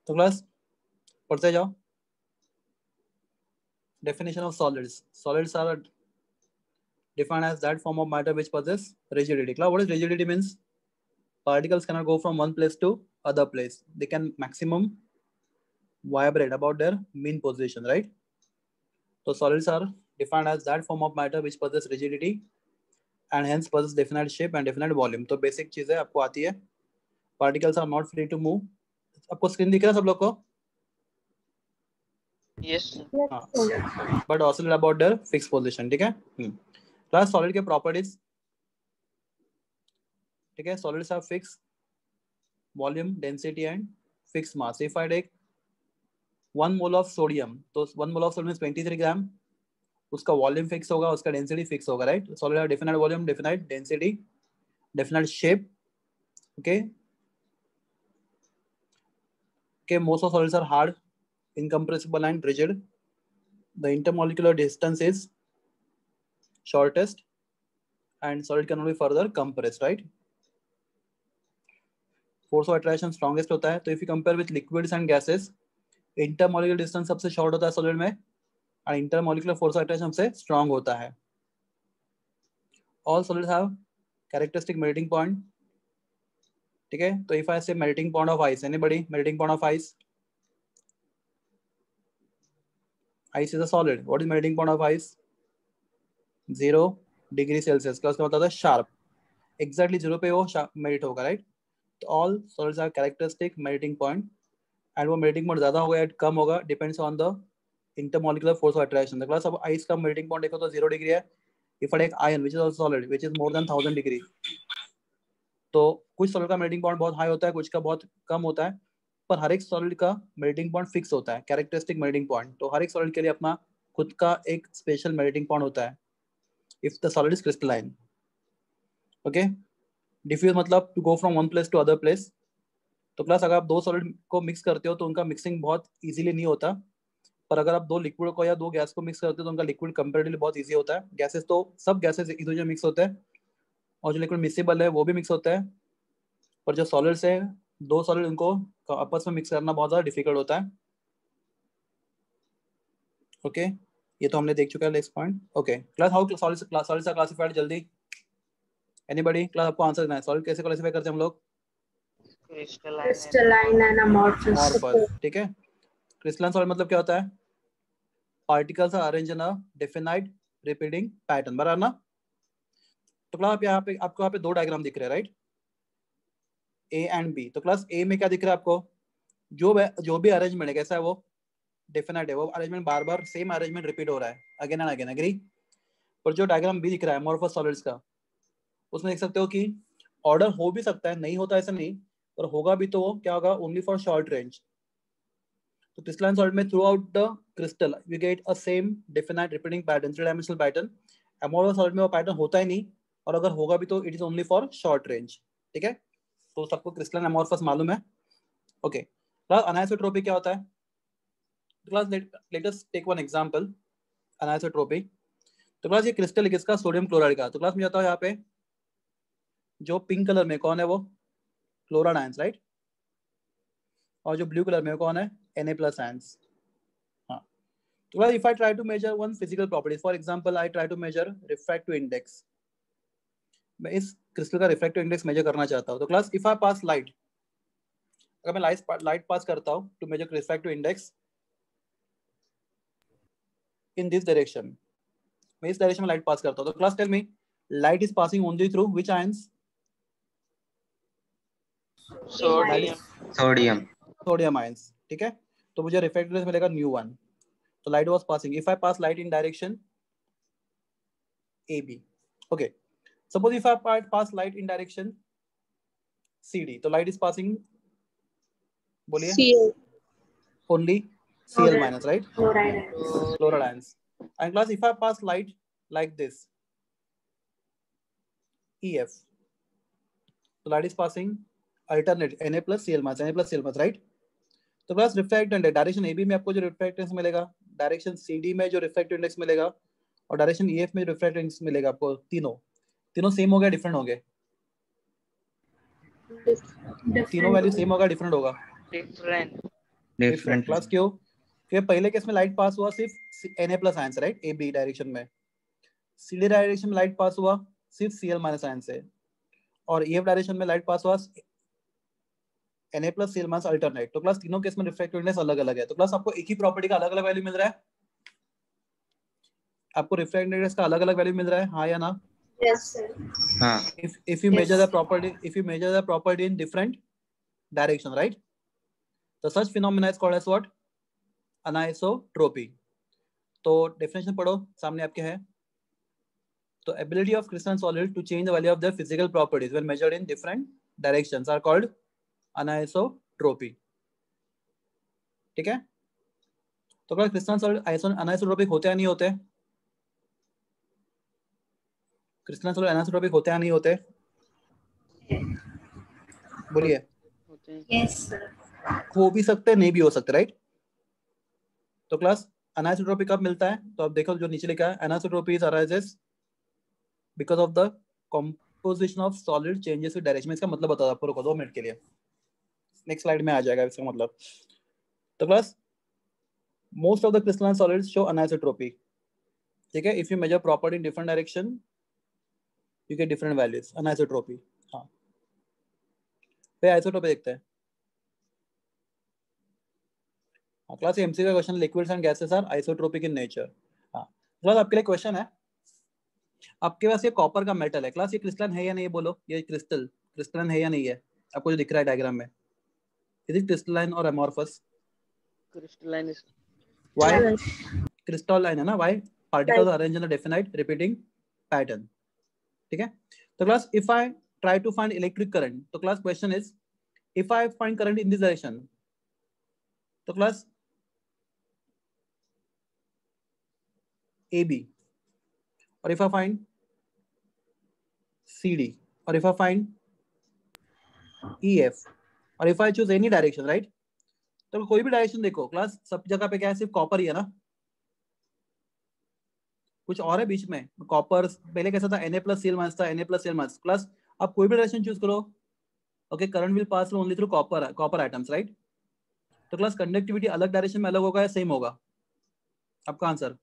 तो क्लास पढ़ते जाओ। Definition of solids. Solids are defined as that form of matter which possess rigidity. Class, what is rigidity means? Particles cannot go from one place to other place. They can maximum vibrate about their mean position, right? So solids are defined as that form of matter which possess rigidity and hence possess definite shape and definite volume. तो basic चीजें आपको आती है. Particles are not free to move. आपको screen दिख रहा है सब लोग को? Yes. हाँ. But oscillate about their fixed position. ठीक है? Class, solid के properties. ठीक है? Solids have fixed volume, density and fixed mass. If I take 1 mole of sodium, तो 1 mole of sodium is 23 ग्राम. उसका वॉल्यूम फिक्स होगा, उसका डेंसिटी फिक्स होगा, right? Solid have definite volume, definite density, definite shape. Okay okay, most of solids are hard, incompressible and rigid. The intermolecular distance is shortest and solid cannot be further compressed, right? Force of attraction strongest होता है. तो if you compare with liquids and gases, intermolecular distance सबसे short होता है solid में और intermolecular force of attraction सबसे strong होता है. All solids have characteristic melting point. ठीक है? तो if I say melting point of ice, anybody melting point of ice? Ice is a solid. What is melting point of ice? 0 degree Celsius का उसका मतलब है sharp. Exactly 0 पे वो melt होगा, राइट? तो all solids are characteristic melting point and वो melting point ज्यादा होगा या कम होगा depends on the intermolecular force of attraction. Class अब आइस का मेल्टिंग पॉइंट देखो तो 0 डिग्री है. If I take iron which is also solid which is more than 1000 degree, तो कुछ सॉलिड का मेल्टिंग पॉइंट बहुत हाई होता है, कुछ का बहुत कम होता है, पर हर एक सॉलिड का मेल्टिंग पॉइंट फिक्स होता है, कैरेक्टरिस्टिक मेल्टिंग पॉइंट. तो हर एक सॉलिड के लिए अपना खुद का एक स्पेशल मेल्टिंग पॉइंट होता है if the solid is crystalline. Okay, diffuse मतलब to go from one place to other place. तो क्लास अगर आप दो सॉलिड को मिक्स करते हो तो उनका मिक्सिंग बहुत इजीली नहीं होता, पर अगर आप दो लिक्विड को या दो गैस को मिक्स करते हो तो उनका लिक्विड कंपैरेटिवली बहुत इजी होता है. गैसेस तो सब गैसेस एक दूसरे में मिक्स होते हैं और जो लिक्विड मिक्सेबल है वो भी मिक्स होता है, पर जो सॉलिड्स है दो सॉलिड उनको आपस में मिक्स करना बहुत ज़्यादा डिफिकल्ट होता है. ओके ये तो हमने देख चुका है next point. Okay class how solids are classified. जल्दी एनीबॉडी क्लास आपको आंसर देना है. सॉलिड कैसे क्लासिफाई करते हैं हम लोग? Crystalline and amorphous. ठीक है. क्रिस्टलाइन सॉलिड मतलब क्या होता है? Particles are arranged in a definite repeating pattern. बराबर ना? तो क्लास आप यहाँ पे आपको यहाँ पे दो डायग्राम दिख रहे हैं, राइट? A and B. तो क्लास ए में क्या दिख रहा है आपको? जो भी अरेंजमेंट है कैसा है वो? डेफिनाइट है. वो अरेंजमेंट बार बार सेम अरेंजमेंट रिपीट हो रहा है अगेन एंड अगेन. एग्री? पर जो डायग्राम बी दिख रहा है अमॉर्फस सॉलिड्स का, उसमें देख सकते हो कि ऑर्डर हो भी सकता है, नहीं होता ऐसा नहीं, पर होगा भी तो क्या होगा? Only for short range. तो क्रिस्टलाइन सॉलिड में throughout the crystal we get a same definite repeating pattern, three dimensional pattern. Amorphous solid में वो पैटर्न होता ही नहीं, और अगर होगा भी तो it is only for short range. ठीक है? तो सबको क्रिस्टलाइन अमॉर्फस मालूम है. ओके क्लास अनिसोट्रोपी क्या होता है? Class let us take one example anisotropy. तो क्लास ये क्रिस्टल है किसका? सोडियम क्लोराइड का. तो क्लास में जाता है यहाँ पे जो पिंक कलर में कौन है वो? Chloride ions, right? और जो ब्लू कलर में कौन है? Na+ ions. हाँ. तो class if I try to measure one physical properties, for example I try to measure refractive index. मैं इस क्रिस्टल का रिफ्रैक्टिव इंडेक्स मेजर करना चाहता हूँ. तो class if I pass light, अगर मैं लाइट पास करता हूँ to measure refractive index in this direction, मैं इस डायरेक्शन में लाइट पास करता हूँ. तो class tell me light is passing only through which ions? Sodium ions. ठीक है? तो मुझे रिफ्रैक्टिव इंडेक्स मिलेगा μ1. तो light was passing, if I pass light in direction AB. Okay suppose if I pass light in direction CD, तो light is passing, बोलिए, only Cl-, right? Chloride ions. And class if I pass light like this EF, तो light is passing alternate Na+Cl-, right? तो class refract index direction AB में आपको जो refract index मिलेगा, direction CD में जो refractive index मिलेगा, और डायरेक्शन EF में जो रिफ्रैक्टिव इंडेक्स मिलेगा आपको, तीनों सेम हो गया, डिफरेंट हो गए? तीनों वैल्यू सेम होगा, डिफरेंट होगा? डिफरेंट. डिफरेंट क्लास क्यों? क्योंकि पहले केस में लाइट पास हुआ सिर्फ Na+ आयन से, राइट, AB डायरेक्शन में। CD डायरेक्शन में लाइट पास हुआ सिर्फ Cl- आयन से, और EF डायरेक्शन में लाइट पास हुआ Na+ Cl- अल्टरनेट। तो क्लास तीनों केस में रिफ्रैक्टिव इंडेक्स अलग अलग है। तो क्लास आपको एक ही प्रॉपर्टी का अलग अलग वैल्यू मिल रहा है, आपको रिफ्रैक्टिव इंडेक्स का अलग अलग वैल्यू मिल रहा है, हाँ या ना? Yes, sir. हाँ। If you measure the property in different direction, right? So such phenomena is called as what? Anisotropy. तो डेफिनेशन पढ़ो, सामने आपके है। तो ability of crystalline solid to change the value of their physical properties when measured in different directions are called anisotropy. ठीक है? तो क्या क्रिस्टलाइन सॉलिड अनिसोट्रोपिक होते या नहीं होते? क्रिस्टलाइन सॉलिड अनिसोट्रोपिक होते या नहीं होते? बोलिए। Yes, sir. हो भी सकते, नहीं भी हो सकते, राइट? तो क्लास अनिसोट्रोपी कब मिलता है? तो आप देखो जो नीचे लिखा है, anisotropy arises because of the composition of solid changes with direction. इसका मतलब बता दो आपको, रुको 2 मिनट के लिए, नेक्स्ट स्लाइड में आ जाएगा इसका मतलब। तो class most of the crystalline solids show anisotropy, ठीक है। If you measure property in different direction you get different values, anisotropy. हाँ, फिर आइसोट्रोपी देखते हैं। क्लास ये एमसीक्यू का question, liquids and gases are isotropic in nature. हाँ class आपके लिए क्वेश्चन है, आपके पास ये कॉपर का मेटल है, क्लास ये क्रिस्टलाइन है या नहीं, बोलो ये क्रिस्टलाइन है या नहीं है? आपको जो दिख रहा है डायग्राम में, इज इट क्रिस्टलाइन और अमॉर्फस? क्रिस्टलाइन। व्हाई क्रिस्टलाइन है ना, why? Particles are arranged in a definite repeating pattern, ठीक है। तो class if I try to find electric current, तो class question is if I find current in this direction, तो class AB, or if I find CD, or if I find EF, or if I choose any direction, right? तो कोई भी direction देखो class, सब जगह पे क्या है, सिर्फ कॉपर ही है ना, कुछ और है बीच में? कॉपर पहले कैसा था, Na+Cl- था, Na+Cl-। क्लास आप कोई भी डायरेक्शन चूज करो, okay, current will pass only through copper atoms, right? तो क्लास कंडक्टिविटी अलग डायरेक्शन में अलग होगा या सेम होगा? आपका आंसर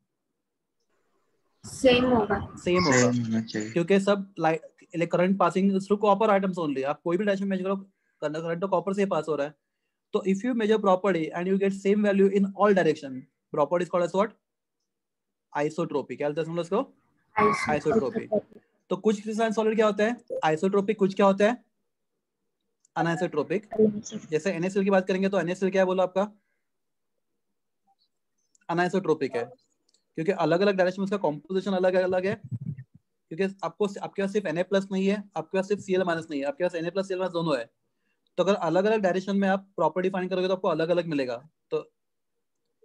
सेम होगा। सेम होगा, क्योंकि सब current passing through copper atoms only. आप कोई भी डायरेक्शन मेजर करो, करंट तो कॉपर से पास हो रहा है। तो if you measure property and you get same value in all direction, property is called as what? Isotropy. क्या बोलते हैं उसको? आइसोट्रोपी। तो कुछ क्रिस्टलाइन सॉलिड क्या होता है आइसोट्रोपिक, कुछ क्या होता है अनिसोट्रोपिक। जैसे NaCl की बात करेंगे तो NaCl क्या है बोलो आपका? अनिसोट्रोपिक है, क्योंकि अलग अलग डायरेक्शन में उसका कॉम्पोजिशन अलग अलग है। क्योंकि आपको आपके पास सिर्फ Na+ नहीं है, आपके पास सिर्फ Cl- नहीं है, आपके पास Na+ Cl- दोनों है। तो अगर अलग अलग डायरेक्शन में आप प्रॉपर्टी फाइंड करोगे तो आपको अलग अलग मिलेगा। तो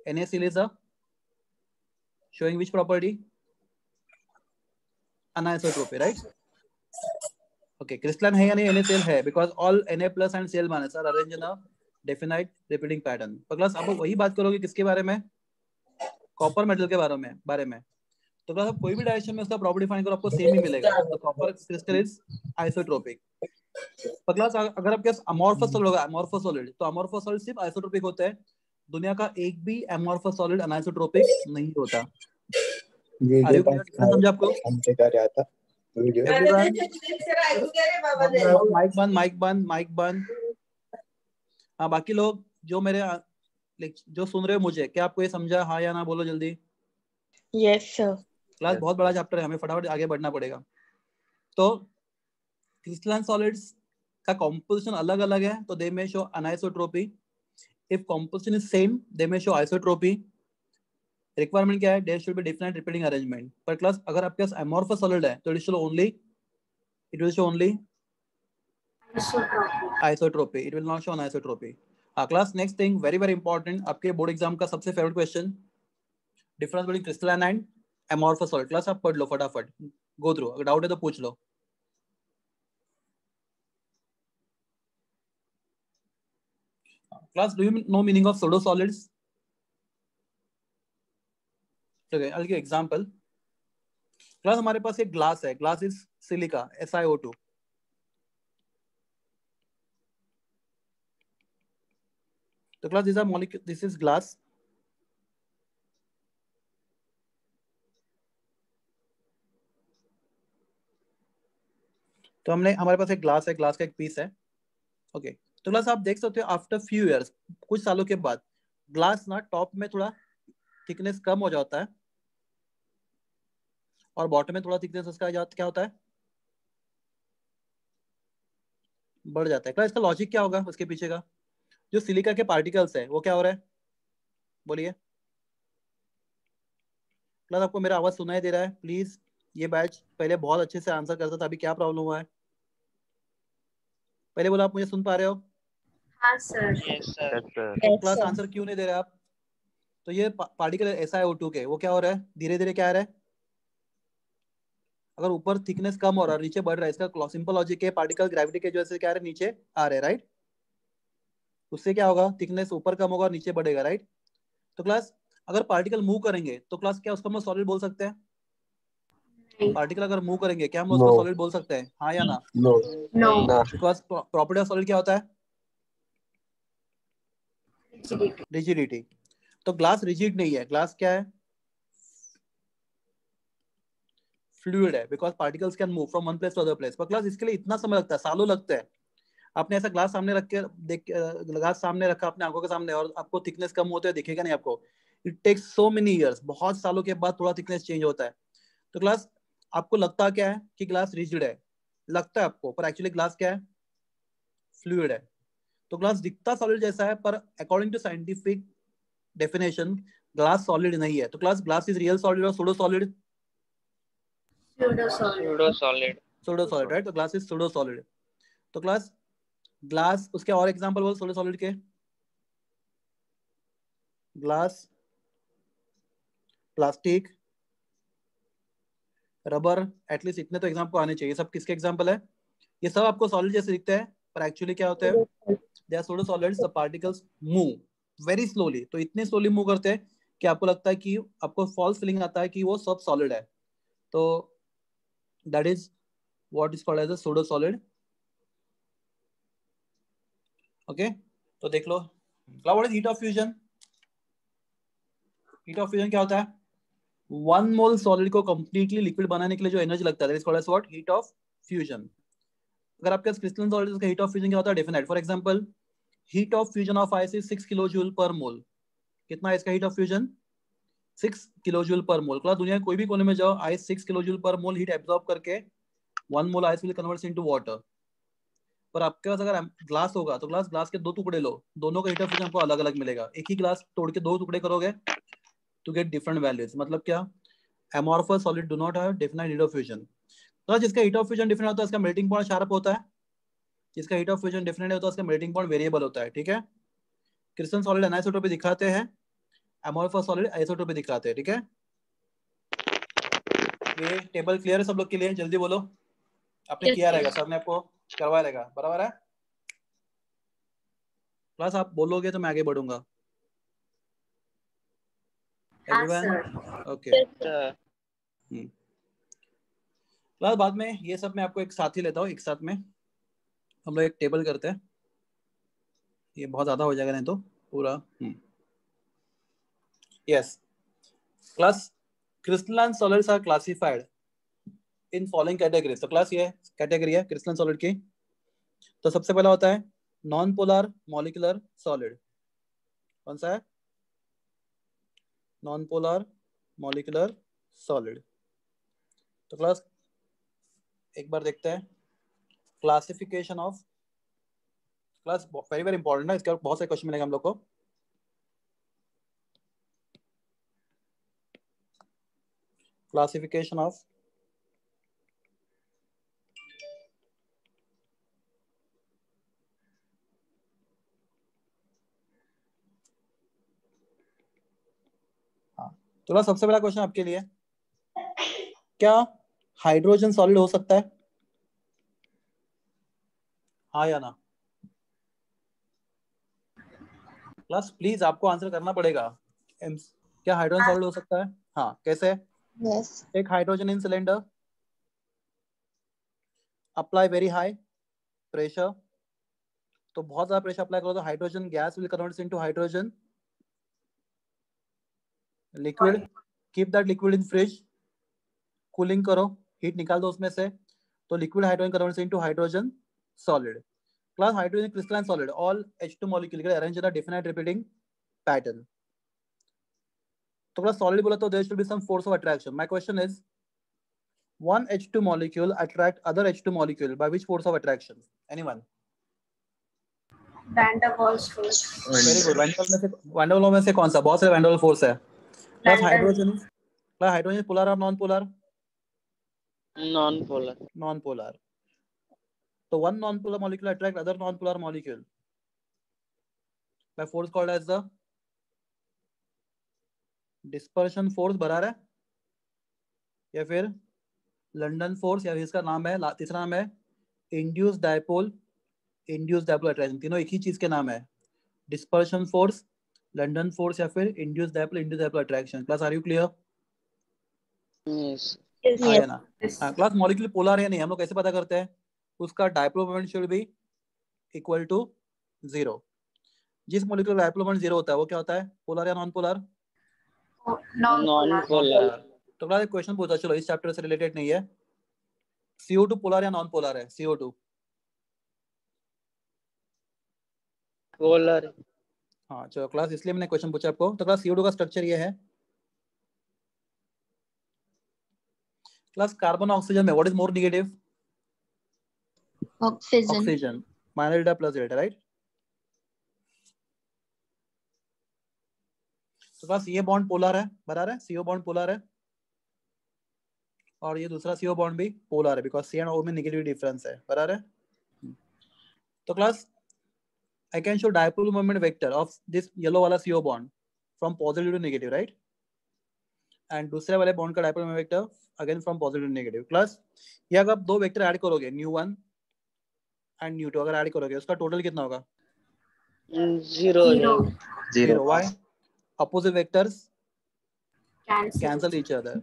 NaCl is showing which property? Anisotropy, right? Okay, crystalline है या नहीं? NaCl है, because all Na+ and Cl- are arranged in a definite repeating pattern। तो क्लास आप वही बात करोगे किसके बारे में? कॉपर मेटल के बारे में। तो क्लास आप कोई भी डायरेक्शन में उसका प्रॉपर्टी फाइंड करो, आपको सेम ही मिलेगा। तो कॉपर क्रिस्टल इज आइसोट्रोपिक। तो क्लास अगर आपके पास अमॉर्फस सॉलिड होगा, अमॉर्फस सॉलिड, तो अमॉर्फस सॉलिड सिर्फ आइसोट्रोपिक होता है, दुनिया का एक भी अमॉर्फस सॉलिड अनिसोट्रोपिक नहीं होता। वीडियो समझा आपको? हमसे कर रहा था वीडियो। माइक बंद। हाँ, बाकी लोग जो मेरे जो सुन रहे हो मुझे, क्या आपको ये समझा, हाँ या ना, बोलो जल्दी। Yes sir. क्लास बहुत बड़ा चैप्टर है, हमें फटाफट आगे बढ़ना पड़ेगा। तो क्रिस्टलाइन सॉलिड्स का कॉम्पोजिशन अलग अलग है, तो they may show anisotropy. If composition is same they may show isotropy. Requirement क्या है? There should be different repeating arrangement. पर क्लास अगर आपके पास अमॉर्फस सॉलिड है तो it will show only isotropy, it will not show anisotropy. Class next thing very very important, आपके board exam का सबसे favourite question, difference between crystalline and amorphous solid. Class आप पढ़ लो फटाफट, गो थ्रू, अगर doubt है तो पूछ लो। Class, do you know meaning of pseudo solids? Okay, I'll give example. Class, हमारे पास एक ग्लास है, ग्लास इज सिलिका SiO2। तो class this are molecule, this is glass, तो हमने हमारे पास एक ग्लास है, ग्लास का एक पीस है, ओके। तो क्लास आप देख सकते हो आफ्टर फ्यू इयर्स, कुछ सालों के बाद ग्लास ना टॉप में थोड़ा थिकनेस कम हो जाता है और बॉटम में थोड़ा थिकनेस उसका क्या होता है, बढ़ जाता है। क्लास इसका लॉजिक क्या होगा उसके पीछे का? जो सिलिका के पार्टिकल्स है वो क्या हो रहा है, बोलिए। क्लास आपको मेरा आवाज सुनाई दे रहा है? प्लीज, ये बैच पहले बहुत अच्छे से आंसर करता था, अभी क्या प्रॉब्लम हुआ है? पहले बोला, आप मुझे सुन पा रहे हो? हाँ सर। Yes, sir. तो क्लास आंसर क्यों नहीं दे रहे आप? तो ये पार्टिकल SiO2 के वो क्या हो रहा है, धीरे धीरे क्या आ रहा है, अगर ऊपर थिकनेस कम हो रहा है नीचे बढ़ रहा है, इसका सिंपल लॉजिक है, पार्टिकल ग्रेविटी के वजह से क्या आ रहे हैं, नीचे आ रहे हैं, राइट। उससे क्या होगा, थिकनेस ऊपर कम होगा और नीचे बढ़ेगा, राइट। तो क्लास अगर पार्टिकल मूव करेंगे तो क्लास क्या उसको हम सॉलिड बोल सकते हैं? नहीं। पार्टिकल अगर मूव करेंगे क्या हम नो उसको सॉलिड बोल सकते हैं, हाँ या ना? No no. ना बिकॉज प्रॉपर्टी ऑफ सॉलिड क्या होता है, Rigidity. रिजिडिटी। तो ग्लास रिजिड नहीं है, ग्लास क्या है, फ्लूइड है, because particles can move from one place to other place. पर क्लास इसके लिए इतना समय लगता है, सालों लगता है। आपने ऐसा ग्लास सामने रख के ग्लास सामने रखा अपने आंखों के सामने और आपको थिकनेस कम होते हुए दिखेगा नहीं आपको, it takes so many years, बहुत सालों के बाद थोड़ा थिकनेस चेंज होता है। तो ग्लास आपको लगता क्या है कि ग्लास रिजिड है, लगता है आपको, पर एक्चुअली ग्लास क्या है, फ्लूइड है। तो ग्लास दिखता सॉलिड जैसा है, पर according to scientific definition glass solid नहीं है। तो ग्लास इज रियल सॉलिड और pseudo solid, Pseudo solid. Pseudo solid. Pseudo solid, right. तो ग्लास इज सूडो सॉलिड। तो ग्लास उसके और एग्जांपल बोल सूडो सॉलिड के, ग्लास, प्लास्टिक, रबर, एटलीस्ट इतने तो एग्जाम्पल आने चाहिए। सब किसके एग्जाम्पल है? ये सब आपको सॉलिड जैसे दिखते हैं, पर एक्चुअली क्या होते हैं, they are pseudo solids. The particles move very slowly, तो इतने स्लोली मूव करते हैं कि आपको लगता है कि आपको फॉल्स फीलिंग आता है कि वो सब सॉलिड है। तो that is what is called as a pseudo solid, okay. तो देख लो, what is heat of fusion? Heat of fusion क्या होता है, 1 मोल सॉलिड को कंप्लीटली लिक्विड बनाने के लिए जो एनर्जी लगता है, that is called as what, heat of fusion. अगर आपके पास क्रिस्टलन सॉलिड का हीट ऑफ फ्यूजन क्या होता है, definite. For example, heat of fusion of ice is 6 kilo joule पर मोल। कितना है इसका heat of fusion, 6 kilo joule पर मोल। क्लास दुनिया के कोई भी कोने में जाओ, आइस 6 किलो जूल पर मोल हीट एब्जॉर्ब करके 1 mole ice will convert into water. पर आपके पास अगर ग्लास होगा तो ग्लास के 2 टुकड़े लो, दोनों का हीट ऑफ फ्यूजन आपको अलग अलग मिलेगा। एक ही ग्लास तोड़ के 2 टुकड़े करोगे to get different values। मतलब क्या, amorphous solid do not have definite heat of fusion। तो जिसका heat of fusion different होता है उसका melting point sharp होता है, जिसका heat of fusion different होता है उसका melting point variable होता है, ठीक है। क्रिस्टल सॉलिड एनिसोट्रॉपी दिखाते हैं, amorphous solid आइसोट्रॉपी दिखाते हैं, ठीक है। ये टेबल क्लियर है सब लोग के लिए? जल्दी बोलो, आपने Yes, किया sir. रहेगा, सर ने आपको करवाया रहेगा, बराबर है। प्लस आप बोलोगे तो मैं आगे बढ़ूंगा। हाँ everyone sir. Okay. Sir. Plus बाद में ये सब मैं आपको एक साथ ही लेता हूँ, एक साथ में हम लोग एक टेबल करते हैं, ये बहुत ज्यादा हो जाएगा नहीं तो पूरा। Yes class, crystalline solids are classified in following categories. तो क्लास ये कैटेगरी है क्रिस्टलाइन सॉलिड की। तो सबसे पहला होता है नॉन पोलर मॉलिक्यूलर सॉलिड। कौन सा है, नॉन पोलर मॉलिक्यूलर सॉलिड। तो क्लास एक बार देखते हैं classification of, class very very important है, इसका बहुत सारे क्वेश्चन मिलेगा हम लोग को। क्लासिफिकेशन ऑफ तो सबसे बड़ा क्वेश्चन आपके लिए, क्या हाइड्रोजन सॉलिड हो सकता है, हाँ या ना? प्लस प्लीज आपको आंसर करना पड़ेगा। क्या हाइड्रोजन सॉलिड हो सकता है? हाँ, कैसे? Yes. Take hydrogen in cylinder, apply very high pressure, तो बहुत ज्यादा प्रेशर अप्लाई करो तो hydrogen gas will convert into hydrogen liquid. Keep that liquid in fridge, cooling करो, हीट निकाल दो उसमें से, तो liquid hydrogen converts into hydrogen solid. Class hydrogen crystalline solid. All H2 molecule get arranged in a definite repeating pattern. तो class solid बोला तो there should be some force of attraction. My question is, one H2 molecule attract other H2 molecule by which force of attraction? Anyone? Van der Waals force. Very good. Van der Waals में से कौन सा? बहुत सारे Van der Waals force है. Class hydrogen is polar or non-polar? Non-polar. Non-polar. So one non-polar molecule attract other non-polar molecule by force called as the dispersion force. बराबर है या फिर लंदन फोर्स, या फिर इसका नाम है, तीसरा नाम है इंड्यूस डायपोल अट्रैक्शन. तीनों एक ही चीज के नाम है, डिस्पर्शन फोर्स, लंदन फोर्स या फिर induce dipole attraction. Class are you clear? Yes. है ना? क्लास मॉलिक्यूल पोलर है नहीं, हम लोग कैसे पता करते हैं? उसका dipole moment should be equal to 0. जिस मॉलिक्यूल का डायपोल मोमेंट 0 होता है वो क्या होता है? पोलर या नॉन पोलर? Non-polar. तो क्लास एक क्वेश्चन पूछा, चलो इस चैप्टर से रिलेटेड नहीं है. CO2 पोलर या नॉन पोलर है? CO2 Polar. हाँ चलो क्लास, इसलिए मैंने क्वेश्चन पूछा आपको. तो क्लास CO2 का स्ट्रक्चर ये है. क्लास कार्बन ऑक्सीजन में what is more negative? Oxygen. Minus delta plus delta, right? तो क्लास ये बॉन्ड पोलर है, बराबर है? CO बॉन्ड पोलर है और ये दूसरा CO बॉन्ड भी पोलर है, बिकॉज C एंड O में नेगेटिव डिफरेंस है, बराबर है? तो class I can show dipole moment vector of this yellow वाला CO bond from positive to negative, right? And दूसरे वाले बॉन्ड का dipole moment vector again from positive to negative. Class ये अगर आप दो वेक्टर ऐड करोगे, nu1 एंड nu2, अगर ऐड करोगे उसका टोटल कितना होगा? 0. Why? Opposite vectors cancel each other.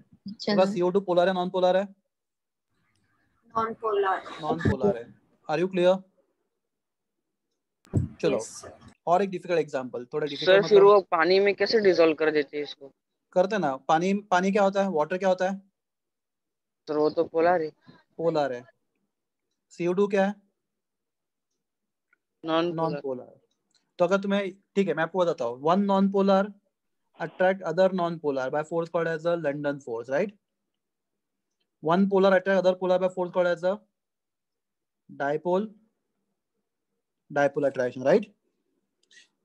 Class CO2 polar है नॉन पोलर है? नॉन पोलर है. Are you clear? चलो और एक डिफिकल्ट एग्जांपल, थोड़ा डिफिकल्ट. सर फिर वो पानी में कैसे डिसॉल्व कर देते हैं इसको? करते ना. पानी क्या होता है? वाटर क्या होता है? सर वो तो पोलर है. पोलर है. CO2 क्या है? Non polar. तो अगर तुम्हें, ठीक है मैं आपको बताता हूँ, one non polar attract other non-polar by force called as the London force, right? One polar attract other polar by force called as the dipole attraction, right?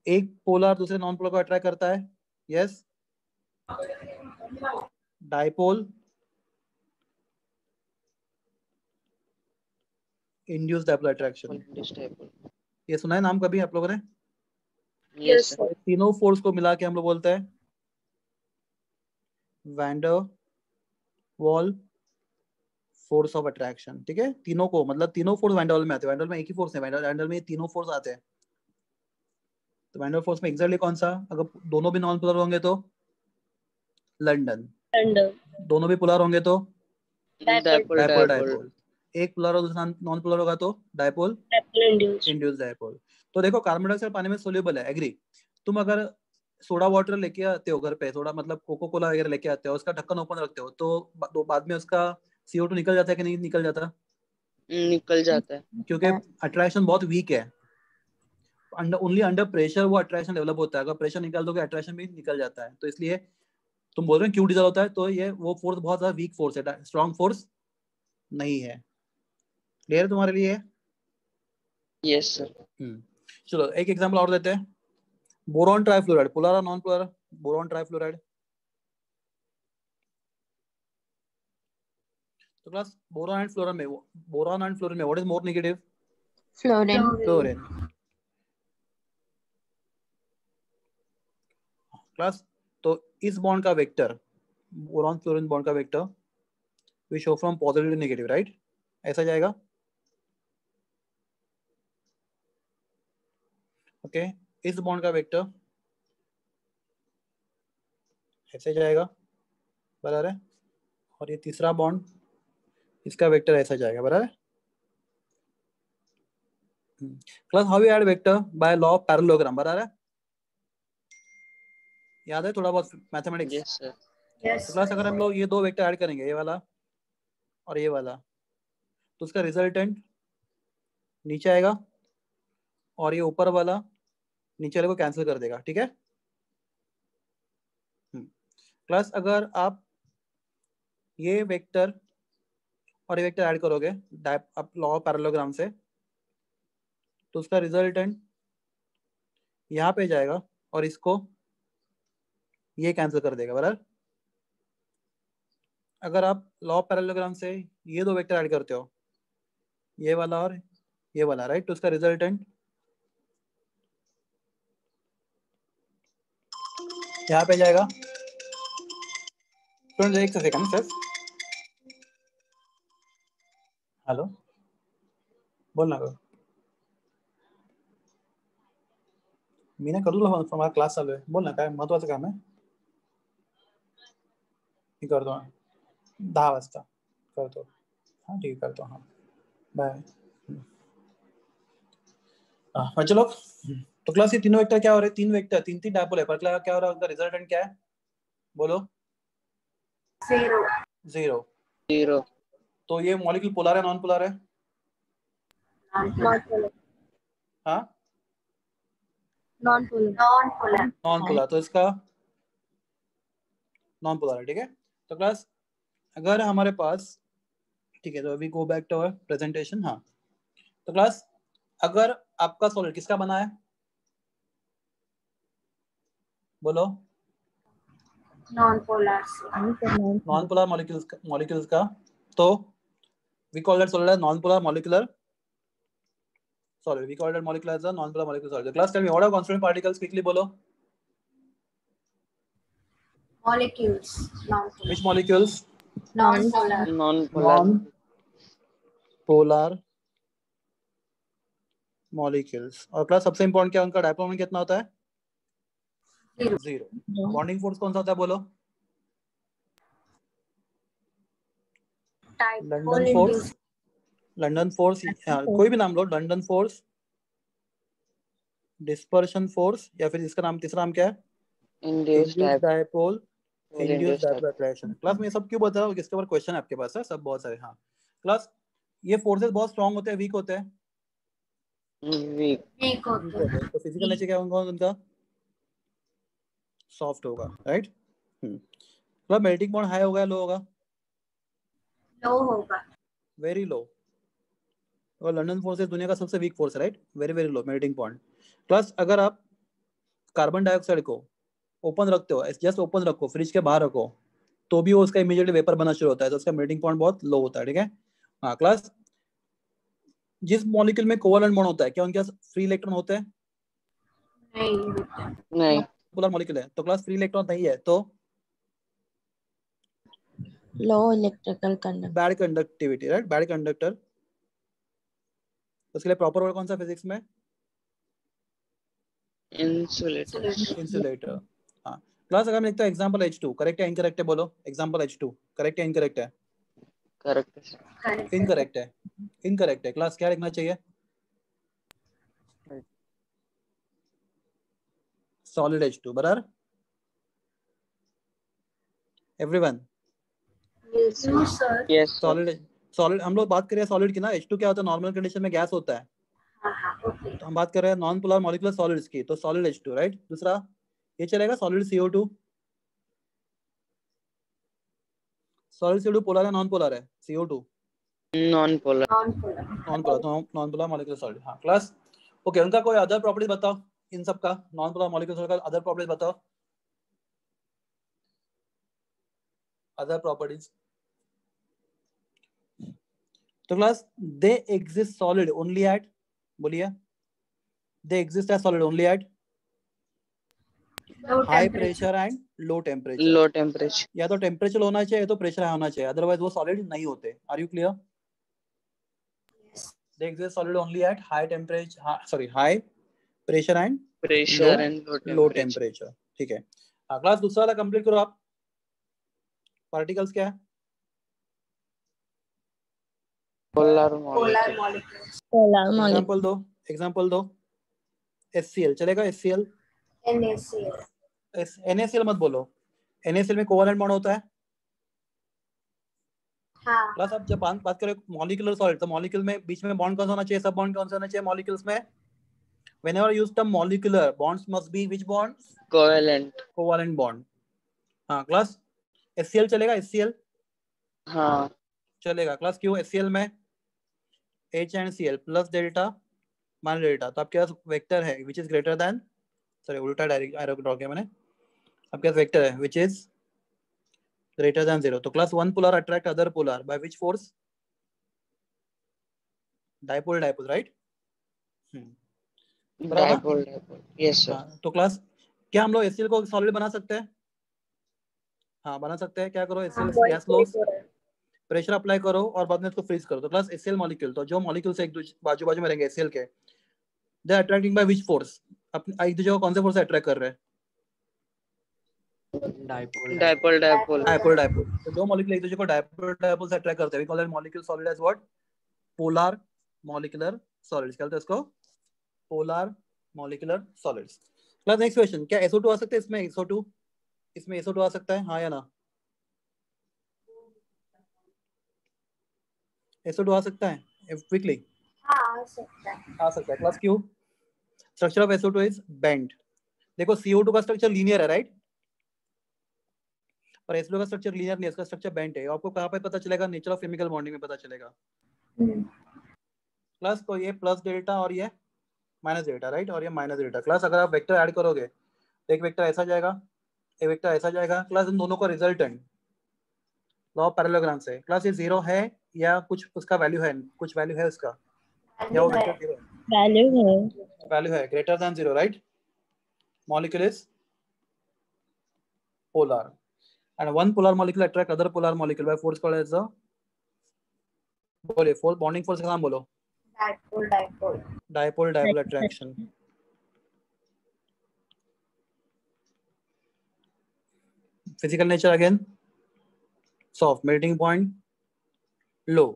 एक पोलर दूसरे नॉन पोलर को अट्रैक्ट करता है, yes? Dipole induced dipole attraction. ये सुना है नाम कभी आप लोगों ने? Yes. तीनों फोर्स को मिला के हम लोग बोलते हैं wander wall force of attraction. ठीक है, तीनों को, मतलब तीनों फोर्स वैंडर वॉल में आते हैं. वैंडर में एक ही फोर्स है, वैंडर में तीनों फोर्स आते हैं. तो वैंडर फोर्स में एग्जैक्टली कौन सा? अगर दोनों भी नॉन पोलर होंगे तो लंदन, दोनों भी पोलर होंगे तो डाइपोल. एक पोलर और दूसरा नॉन पोलर होगा तो डाइपोल इंड्यूस्ड डाइपोल. तो देखो कार्बन डाइऑक्साइड पानी में सोल्यूबल है, एग्री. तुम अगर सोडा वाटर लेके आते हो घर पे, सोडा मतलब कोको कोला वगैरह लेके आते हो, उसका ढक्कन ओपन रखते हो तो बाद में उसका CO2 निकल जाता है कि नहीं निकल जाता? निकल जाता है, क्योंकि अट्रैक्शन बहुत वीक है. ओनली अंडर प्रेशर वो अट्रैक्शन डेवलप होता है. अगर प्रेशर निकाल दोगे अट्रैक्शन भी निकल जाता है. तो इसलिए तुम बोल रहे हो क्यों डिजॉल्व होता है, तो ये वो फोर्स बहुत ज्यादा वीक फोर्स है, स्ट्रॉन्ग फोर्स नहीं है. क्लियर तुम्हारे लिए? Yes sir. चलो एक एग्जांपल और देते हैं. बोरॉन ट्राइफ्लोराइड, पोलर और नॉन पोलर? Boron trifluoride. तो क्लास बोरॉन एंड फ्लोरीन में what is more negative? Fluorine. Class तो इस बॉन्ड का वेक्टर, बोरॉन फ्लोरीन बॉन्ड का vector we show from positive to negative, right? ऐसा जाएगा. ओके, इस बॉन्ड का वेक्टर ऐसे जाएगा, बराबर है? और ये तीसरा बॉन्ड, इसका वेक्टर ऐसा जाएगा, बराबर है? Class how you add vector by law of parallelogram, बराबर है? याद है थोड़ा बहुत मैथमेटिक्स? Yes sir. Yes. तो क्लास अगर हम लोग ये दो वेक्टर ऐड करेंगे, ये वाला और ये वाला, तो उसका रिजल्टेंट नीचे आएगा और ये ऊपर वाला नीचे वाले को कैंसिल कर देगा, ठीक है? क्लास अगर आप ये वेक्टर और ये वेक्टर ऐड करोगे आप लॉ ऑफ पैरेललोग्राम से, तो उसका रिजल्टेंट यहाँ पे जाएगा और इसको ये कैंसिल कर देगा, बराबर? अगर आप लॉ ऑफ पैरेललोग्राम से ये दो वेक्टर ऐड करते हो, ये वाला और ये वाला, राइट, तो उसका रिजल्टेंट यहाँ पे जाएगा। स्टूडेंट एक सेकंड सर, हेलो, बोलना करो। मीना करूँ हमारा क्लास चालू है, बोलना काय महत्वाचं काम आहे? मी करतो 10 वाजता करतो। हाँ ठीक है करतो, हाँ बाय। बच्चे लोग, तो क्लास ये तीनों वेक्टर क्या हो रहे हैं? तीन वेक्टर, तीन तीन डायपोल है, पर क्लास क्या हो रहा है? उनका रिजल्टेंट क्या है? बोलो। 0. 0। 0। तो ये मॉलिक्यूल पोलर है नॉन पोलर है? Non-polar. हाँ Non-polar. Non-polar. नॉन पोलर, तो इसका नॉन पोलर है, ठीक है? तो क्लास अगर हमारे पास, ठीक है, तो अभी go back to our presentation. हाँ, तो क्लास अगर आपका सॉलिड किसका बना है? बोलो। Non-polar. नॉन पोलर मॉलिक्यूल्स का, तो we call that solid as non polar molecular solid. We call that molecule as a non-polar molecular solid. The class, tell me what are constituent particles? Quickly bolo. Molecules. Non-polar. Which molecules? Non-polar. Non-polar. Non-polar molecules. और class सबसे important क्या है उनका? Dipole moment कितना होता है? 0. Bonding force कौन सा होता है? बोलो। लंदन फोर्स, लंदन फोर्स, कोई भी नाम लो, लंदन फोर्स, डिस्पर्शन फोर्स, या फिर इसका नाम तीसरा नाम क्या है? Induced dipole induced induced dipole attraction. Class में ये सब क्यों बता रहा हूँ? इसके ऊपर क्वेश्चन आपके पास है सब बहुत सारे। हाँ क्लास, ये फोर्सेस बहुत स्ट्रांग होते हैं वीक होते हैं? Weak होते हैं। तो फिजिकल नेचर क्या होगा उनका? सॉफ्ट होगा, राइट? मतलब मेल्टिंग पॉइंट हाई होगा या लो होगा? लो होगा। Very low. और लंदन फोर्स दुनिया का सबसे वीक फोर्स है, right? Very very low melting point. Plus अगर आप कार्बन डाइऑक्साइड को ओपन रखते हो, जस्ट ओपन रखो, फ्रिज के बाहर रखो, तो भी वो उसका इमीडिएटली वेपर बनना शुरू होता है, तो उसका मेल्टिंग पॉइंट बहुत लो होता है, ठीक है? हाँ क्लास, जिस मॉलिक्यूल में कोवलेंट बॉन्ड होता है, क्या उनके पास फ्री इलेक्ट्रॉन होते हैं? नहीं। पोलर मॉलिक्यूल है तो क्लास फ्री इलेक्ट्रॉन नहीं है, तो low electrical conductor, bad conductivity, right? Bad conductor. उसके लिए प्रॉपर वर्ड कौन सा फिजिक्स में? इंसुलेटर। इंसुलेटर। हाँ क्लास, अगर मैं लिखता हूँ एग्जांपल H2, करेक्ट है इनकरेक्ट है? बोलो एग्जांपल H2 करेक्ट है इनकरेक्ट है? करेक्ट। इनकरेक्ट है। इनकरेक्ट है। क्लास क्या लिखना चाहिए? सॉलिड H2, बराबर? एवरीवन? यस सॉलिड, सॉलिड हम लोग बात करें सॉलिड की ना। H2 क्या होता है? नॉर्मल कंडीशन में गैस होता है। तो हम बात कर रहे हैं नॉन पोलर मॉलिक्यूलर सॉलिड्स की, तो सॉलिड H2, राइट? दूसरा ये चलेगा solid CO2। Solid CO2 polar है नॉन पोलर है? CO2 non polar. Non polar, तो नॉन पोलर मॉलिक्यूलर सॉलिड। हाँ क्लास, ओके, उनका कोई अदर प्रॉपर्टीज बताओ, इन सब का नॉन पोलर मॉलिक्यूलर सॉलिड का अदर प्रॉपर्टीज बताओ, अदर प्रॉपर्टीज। तो class, they exist solid only at, बोलिए, they exist as solid only at high pressure and low temperature. Low temperature. या तो टेम्परेचर होना चाहिए तो प्रेशर होना चाहिए, अदरवाइज वो सॉलिड नहीं होते। Are you clear? They exist solid only at high temperature, high pressure and pressure and low temperature। ठीक है। क्लास दूसरा वाला कंप्लीट करो आप। पार्टिकल्स क्या है? Polar molecule. पोलर एग्जांपल दो। एग्जांपल दो। HCl चलेगा, HCl। NaCl. NaCl मत बोलो, NaCl में कोवैलेंट बॉन्ड होता है। हाँ. प्लस अब जब बात करें मॉलिक्यूलर सॉलिड, तो मॉलिक्यूल में बीच में बॉन्ड कौन सा होना चाहिए, सब बॉन्ड कौन सा होना चाहिए मॉलिक्यूल्स में? Whenever you use term molecular, bonds must be which bonds? Covalent. Covalent bond. हाँ क्लास, HCl चलेगा, HCl हाँ चलेगा क्लास। क्यों? HCl में H and Cl plus delta minus delta, तो आपके पास वेक्टर है which is greater than, sorry उल्टा डायरेक्ट एरो ड्रॉ किया मैंने, आपके पास वेक्टर है विच इज ग्रेटर देन 0। तो class one polar attract other polar by which force? Dipole dipole, right? Dipole dipole, yes sir. हाँ तो क्लास क्या हम लोग HCl को सॉलिड बना सकते हैं? हाँ बना सकते हैं। क्या करो, HCl गैस लो, प्रेशर अप्लाई करो और बाद में इसको फ्रीज करो। तो क्लास HCl मॉलिक्यूल, तो जो मॉलिक्यूल्स एक दूसरे बाजू बाजू में रहेंगे HCl के, दे अट्रैक्टिंग बाय विच फोर्स? अपने एक दूसरे को कौन से फोर्स से अट्रैक्ट कर रहे हैं? Dipole dipole. Dipole dipole. तो दो मॉलिक्यूल एक दूसरे को डाइपोल डाइपोल से अट्रैक्ट करते हैं, we call that molecule solid as what? Polar molecular solids. क्या बोलते हैं इसको? Polar molecular solids. Class next question, क्या SO2 आ सकता है इसमें? SO2, इसमें SO2 आ सकता है, हाँ या ना? SO2 आ सकता है क्विकली? हाँ आ सकता है. आ सकता है क्लास। क्यों? Structure of SO2 is bend. देखो CO2 का स्ट्रक्चर लीनियर है, राइट? और SO2 का स्ट्रक्चर लीनियर नहीं है, इसका स्ट्रक्चर बेंड है। आपको कहाँ पे पता चलेगा? नेचर ऑफ केमिकल बॉन्डिंग में पता चलेगा। प्लस तो ये प्लस डेल्टा और ये माइनस डेल्टा, राइट? और ये माइनस डेल्टा। क्लास अगर आप वेक्टर ऐड करोगे तो एक वेक्टर ऐसा जाएगा, एक वेक्टर ऐसा जाएगा। क्लास इन दोनों का रिजल्टेंट लॉ ऑफ पैरेललोग्राम से, क्लास ये जीरो है या कुछ उसका वैल्यू है, कुछ वैल्यू है उसका, या वो वेक्टर जीरो है? वैल्यू है। वैल्यू है greater than 0, right? Molecule is polar and one polar molecule attract other polar molecule by force called as the, बोलिए फोर्स, बॉन्डिंग फोर्स का नाम बोलो। Dipole dipole. Dipole dipole attraction. Physical nature again soft, melting point low.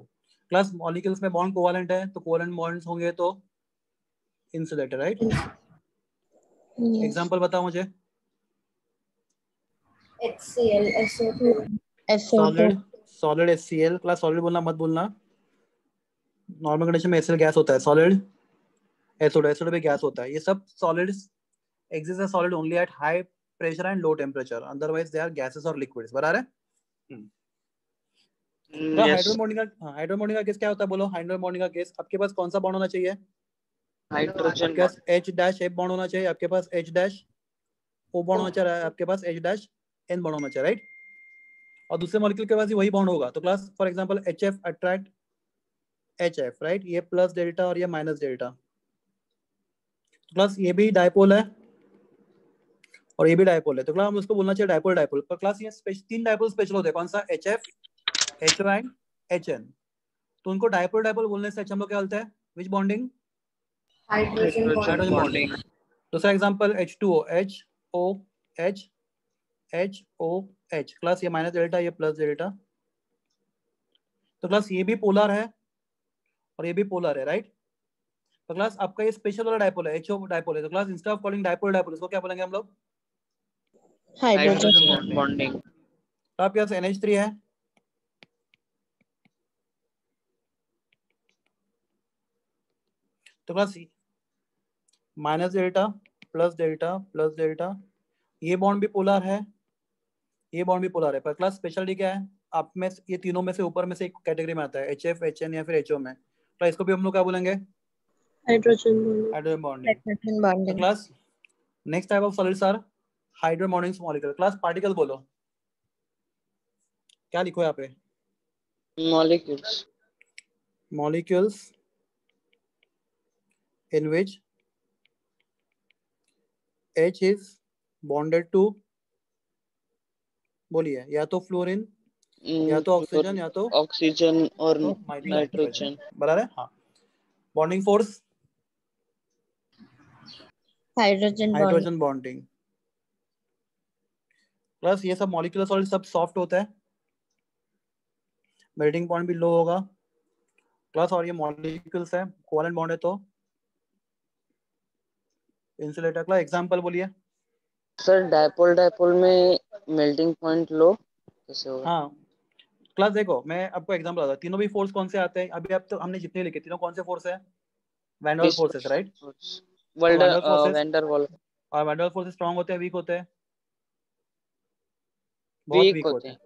Class molecules में bond covalent है, तो covalent bonds होंगे तो insulator, right? Example बताओ मुझे। HCl, SO2. Solid, solid HCl। Class solid बोलना मत बोलना, नॉर्मल कंडीशन में HCl गैस होता है। सॉलिड SO2, SO2 भी गैस होता है। ये सब solids exist as solid only at high pressure and low temperature, otherwise they are gases or liquids। बराबर है? तो हाइड्रोबॉन्डिंग का केस क्या होता है बोलो? हाइड्रोबॉन्डिंग का केस आपके पास कौन सा बॉन्ड होना चाहिए? हाइड्रोजन आपके पास H' बॉन्ड होना चाहिए, आपके पास H' O बॉन्ड होना चाहिए, आपके पास H' N बॉन्ड होना चाहिए, राइट? और दूसरे मॉलिक्यूल के पास भी वही बॉन्ड होगा। तो class for example HF attract HF, right? ये प्लस डेल्टा और ये माइनस डेल्टा। तो क्लास ये भी डाइपोल है और ये भी डाइपोल है, तो क्लास हम उसको बोलना चाहिए डाइपोल डाइपोल। पर क्लास ये तीन डाइपोल स्पेशल होते हैं, कौन सा? HF, HO and HN। तो उनको डाइपोल डाइपोल बोलने से अच्छा हम लोग क्या बोलते हैं? Which bonding? Hydrogen hydrogen bond. Bonding. दूसरा एग्जांपल H2O, HOH, HOH। क्लास ये माइनस डेल्टा, ये प्लस डेल्टा। तो क्लास ये भी पोलर है और ये भी पोलर है, राइट? तो क्लास आपका ये स्पेशल वाला डाइपोल है, HO डाइपोल है। तो class instead of calling dipole dipole, इसको क्या बोलेंगे हम लोग? Hydrogen bonding. तो आपके पास NH3 है, तो class minus delta plus delta plus delta, ये बॉन्ड भी पोलर है, ये बॉन्ड भी पोलर है। पर क्लास स्पेशलिटी क्या है? आप में ये तीनों में से ऊपर में से एक कैटेगरी में आता है, HF, HN या फिर HO में। तो इसको भी हम लोग क्या बोलेंगे? Hydrogen bonding. तो bonding. Class next type of solids are hydrogen bonding molecule. Class particle बोलो, क्या लिखो यहाँ पे? Molecules. Molecules in which H is bonded to, बोलिए, या तो फ्लोरीन या तो ऑक्सीजन या तो ऑक्सीजन और नाइट्रोजन। नाइट्रोजन। बराबर है? हाँ। Bonding force hydrogen bonding. Plus ये सब मॉलिक्यूलर सॉलिड सब सॉफ्ट होता है, मेल्टिंग पॉइंट भी लो होगा। प्लस और ये मॉलिक्यूल्स है, कोवैलेंट बॉन्ड है तो इंसुलेटर का एग्जांपल बोलिए। सर डायपोल डायपोल में मेल्टिंग पॉइंट लो कैसे होगा? हाँ क्लास देखो, मैं आपको एग्जांपल बताता हूँ। तीनों भी फोर्स कौन से आते हैं अभी? अब तो हमने जितने लिखे तीनों कौन से फोर्स है? Van der forces, right? World van der forces, van der Waal और वैन डर फोर्सेस स्ट्रांग होते हैं, वीक होते हैं? बहुत वीक वीक होते होते हैं। हैं।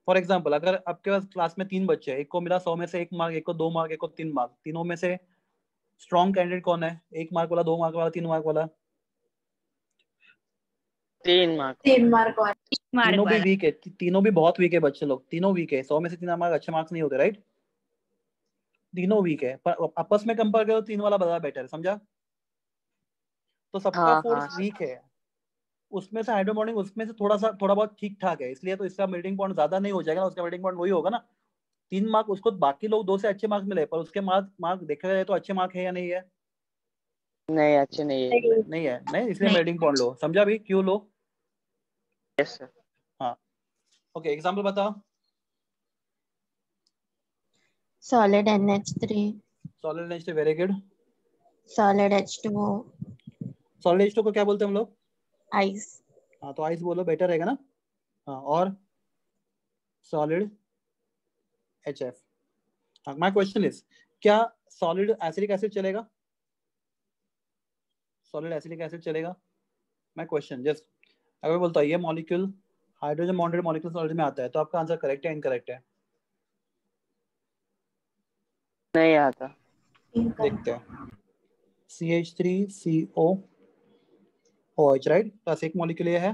फॉर एग्जाम्पल, अगर आपके पास क्लास में 3 बच्चे हैं, एक को मिला 100 में से 1 मार्क, एक को 2 मार्क, एक को 3 मार्क, तीनों में से स्ट्रॉन्ग कैंडिडेट कौन है? 1 मार्क वाला, 2 मार्क वाला, 3 मार्क वाला? 3 मार्क। 3 मार्क वाला। तीनों भी वीक है, तीनों भी बहुत वीक है बच्चे लोग, तीनों वीक है। 100 में से 3 मार्क अच्छे मार्क्स नहीं होते, राइट? तीनों वीक है, पर आपस में कंपेयर करो 3 वाला ज्यादा बेटर है, समझा? तो सबका हाँ फोर्स हाँ वीक है। उसमें से हाइड्रोमोनिक उसमें से थोड़ा बहुत ठीक ठाक है, इसलिए तो इसका मेल्टिंग पॉइंट ज्यादा नहीं हो जाएगा ना, उसका मेल्टिंग पॉइंट वही होगा ना। 3 मार्क उसको, बाकी लोग 2 से अच्छे मार्क्स मिले, पर उसके मार्क मार्क देखा जाए तो अच्छे मार्क है या नहीं है? नहीं अच्छे नहीं है। नहीं है, नहीं, इसलिए मेल्टिंग पॉइंट लो। समझा भी क्यों लो? Yes sir. हाँ ओके, एग्जांपल बताओ। Solid NH3, solid H2, very good. solid H2O, solid H2 को क्या बोलते हैं हम लोग? ice, हाँ तो आइस बोलो, बेटर रहेगा ना। हाँ, और सॉलिड HF। हाँ, माय क्वेश्चन इज, क्या सॉलिड एसिडिक एसिड चलेगा? सॉलिड एसिडिक एसिड चलेगा? माय क्वेश्चन जस्ट, अगर बोलता है ये molecule hydrogen bonded molecule solid में आता है, तो आपका आंसर करेक्ट है इनकरेक्ट है? नहीं आता। देखते हैं। CH3COOH, right? बस एक मॉलिक्यूल ये है।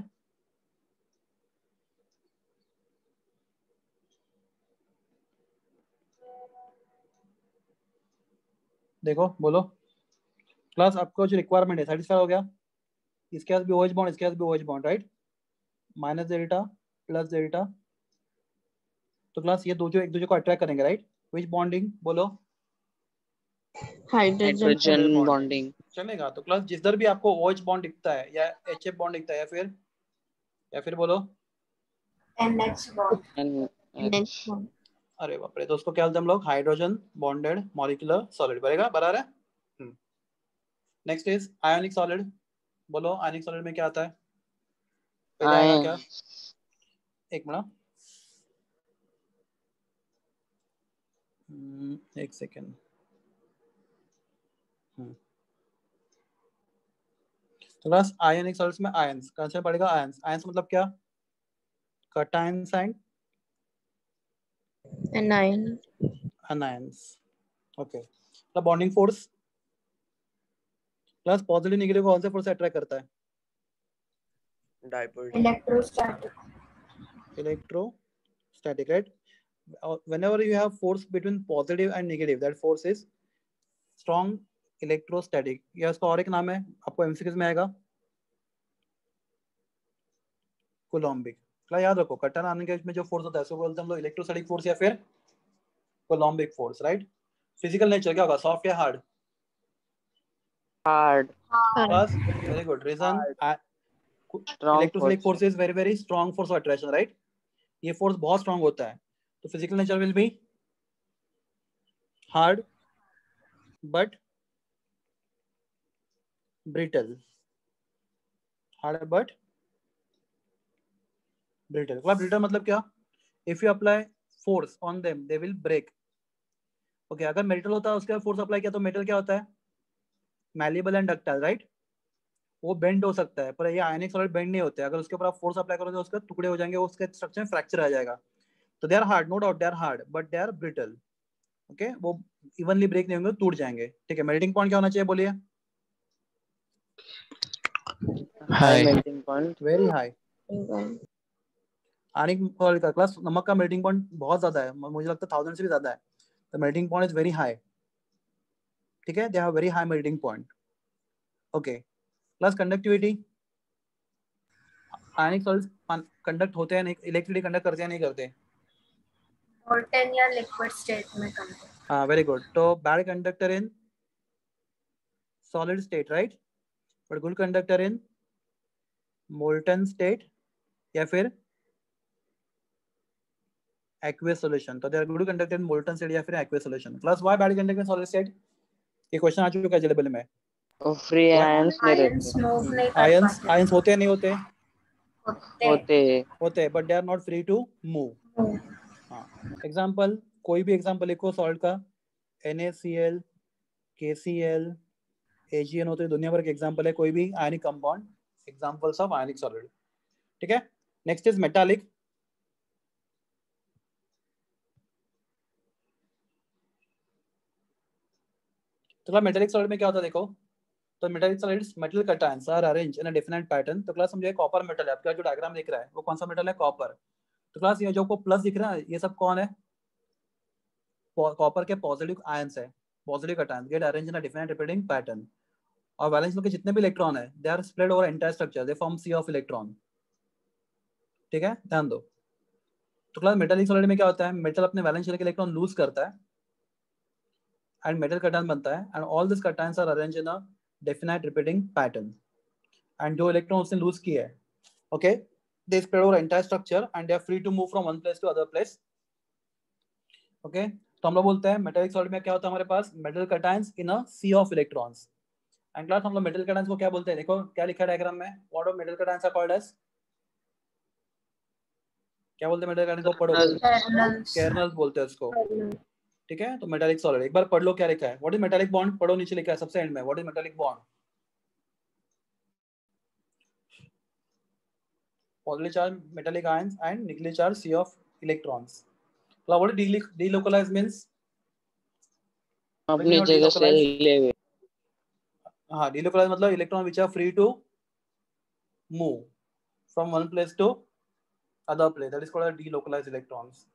देखो बोलो क्लास, आपको जो रिक्वायरमेंट है सेटिस्फाई हो गया? इसके पास भी OH बॉन्ड, इसके पास भी OH bond, right? Minus delta plus delta, तो क्लास ये दो जो एक दूसरे को अट्रैक्ट करेंगे, राइट? विच बॉन्डिंग बोलो? hydrogen, hydrogen bonding. चलेगा। तो क्लास जिधर भी आपको OH बॉन्ड दिखता है या HF बॉन्ड दिखता है, या फिर बोलो NH बॉन्ड। NH bond, अरे बाप रे, तो उसको क्या बोलते हैं हम लोग? हाइड्रोजन बॉन्डेड मॉलिक्यूलर सॉलिड, बनेगा बराबर है। Next is ionic solid. बोलो आयोनिक सॉलिड में क्या आता है? पहले आएगा आयन। क्या? एक मिनट, एक सेकेंड। तो बस आयोनिक सॉलिड्स में आयंस कंसेप्ट पड़ेगा। आयंस, आयंस मतलब क्या? Cations and anion, anions. Okay, तो bonding force plus positive negative कौन से फोर्स से अट्रैक्ट करता है? Dipole electrostatic. Electrostatic, right? whenever you have force between positive and negative, that force is strong electrostatic। या इसका और एक नाम है, आपको एमसीक्यूज में आएगा, कोलॉम्बिक। क्या याद रखो, कटर आने के में जो फोर्स होता है उसको बोलते हैं हम लोग इलेक्ट्रोस्टैटिक फोर्स या फिर coulombic force, right? Physical nature क्या होगा, सॉफ्ट या हार्ड? हार्ड। बस, very good reason. Strong electrostatic force. Force is very very strong force of attraction, right? ये फोर्स बहुत स्ट्रॉन्ग होता है, तो physical nature will be hard but brittle. Hard but brittle. Brittle मतलब क्या? If you apply force on them they will break. Okay, अगर metal होता है उसके फोर्स अप्लाई किया तो मेटल क्या होता है? Malleable and ductile, right? वो बेंड हो सकता है, पर ये आयनिक सॉलिड बेंड नहीं होते। अगर उसके ऊपर आप फोर्स अप्लाई करोगे उसके टुकड़े हो जाएंगे, उसके स्ट्रक्चर में फ्रैक्चर आ जाएगा। तो they are hard, no doubt they are hard, but they are brittle. Okay, वो इवनली ब्रेक नहीं होंगे, टूट जाएंगे। ठीक है, मेल्टिंग पॉइंट क्या होना चाहिए बोलिए? High melting point. Very high. one, आयनिक सॉलिड का क्लास नमक का मेल्टिंग पॉइंट बहुत ज्यादा है, मुझे लगता है 1000 से भी ज्यादा है। तो melting point is very high. ठीक है, they have very high melting point. Okay, plus conductivity. Ionic solids conduct होते हैं नहीं, इलेक्ट्रिसिटी कंडक्ट करते हैं नहीं करते? मोल्टेन या लिक्विड स्टेट में करते हैं। हाँ वेरी गुड। तो bad conductor in solid state, right? But good conductor in molten state या फिर aqueous solution। तो they are good conductor in molten state या फिर aqueous solution। Plus why bad conductor in solid state? ये question आ चुका है जेलेबल में। और फ्री आयंस नहीं आयंस रहते, मूव नहीं कर आयंस पाते। आयंस होते हैं नहीं होते? होते होते हैं, but they are not free to move. move। हाँ, एग्जाम्पल, कोई भी एग्जाम्पल लिखो सॉल्ट का। NaCl, KCl, AgN होते हैं, दुनिया भर के एग्जाम्पल है, कोई भी ionic compound, examples of ionic solid. ठीक है, नेक्स्ट इज मेटालिक। तो मेटालिक सॉलिड में क्या होता है देखो, तो metallic solids metal cations are arrange in a definite pattern. तो क्लास समझो कॉपर मेटल है, आपका जो डायग्राम दिख रहा है वो कौन सा मेटल है? कॉपर। तो क्लास ये जो को प्लस दिख रहा है ये सब कौन है? कॉपर के पॉजिटिव आयंस है, positive cations get arrange in a definite repeating pattern. और वैलेंस के जितने भी इलेक्ट्रॉन है they are spread over entire structure, they form sea of electron. ठीक है, ध्यान दो। तो क्लास मेटालिक सॉलिड में क्या होता है, मेटल अपने वैलेंस शेल के इलेक्ट्रॉन लूज करता है एंड मेटल कैटायन बनता है, and all this cations are arrange in a definite repeating pattern. And जो इलेक्ट्रॉन उसने लूज किया है, okay, they spread over entire structure and they are free to move from one place to other place. Okay, तो हम लोग बोलते हैं metallic solid में क्या होता है हमारे पास? Metal cations in a sea of electrons. And class हम लोग मेटल कैटायंस को क्या बोलते हैं? देखो क्या लिखा है डायग्राम में, what are metal cations are called as? क्या बोलते हैं मेटल कैटायंस को? पढ़ो, Kernels। केर्नल्स बोलते हैं उसको। ठीक है, तो मेटालिक सॉलिड एक बार पढ़ लो क्या लिखा है। What is metallic bond? पढ़ो, नीचे लिखा है सबसे एंड में, what is metallic bond? Positive charge metallic ions and negative charge sea of electrons. तो व्हाट इज डीलोकलाइज मींस? अपनी जगह से हिले हुए। हाँ, डीलोकलाइज मतलब electron which are free to move from one place to other place, that is called delocalise electrons.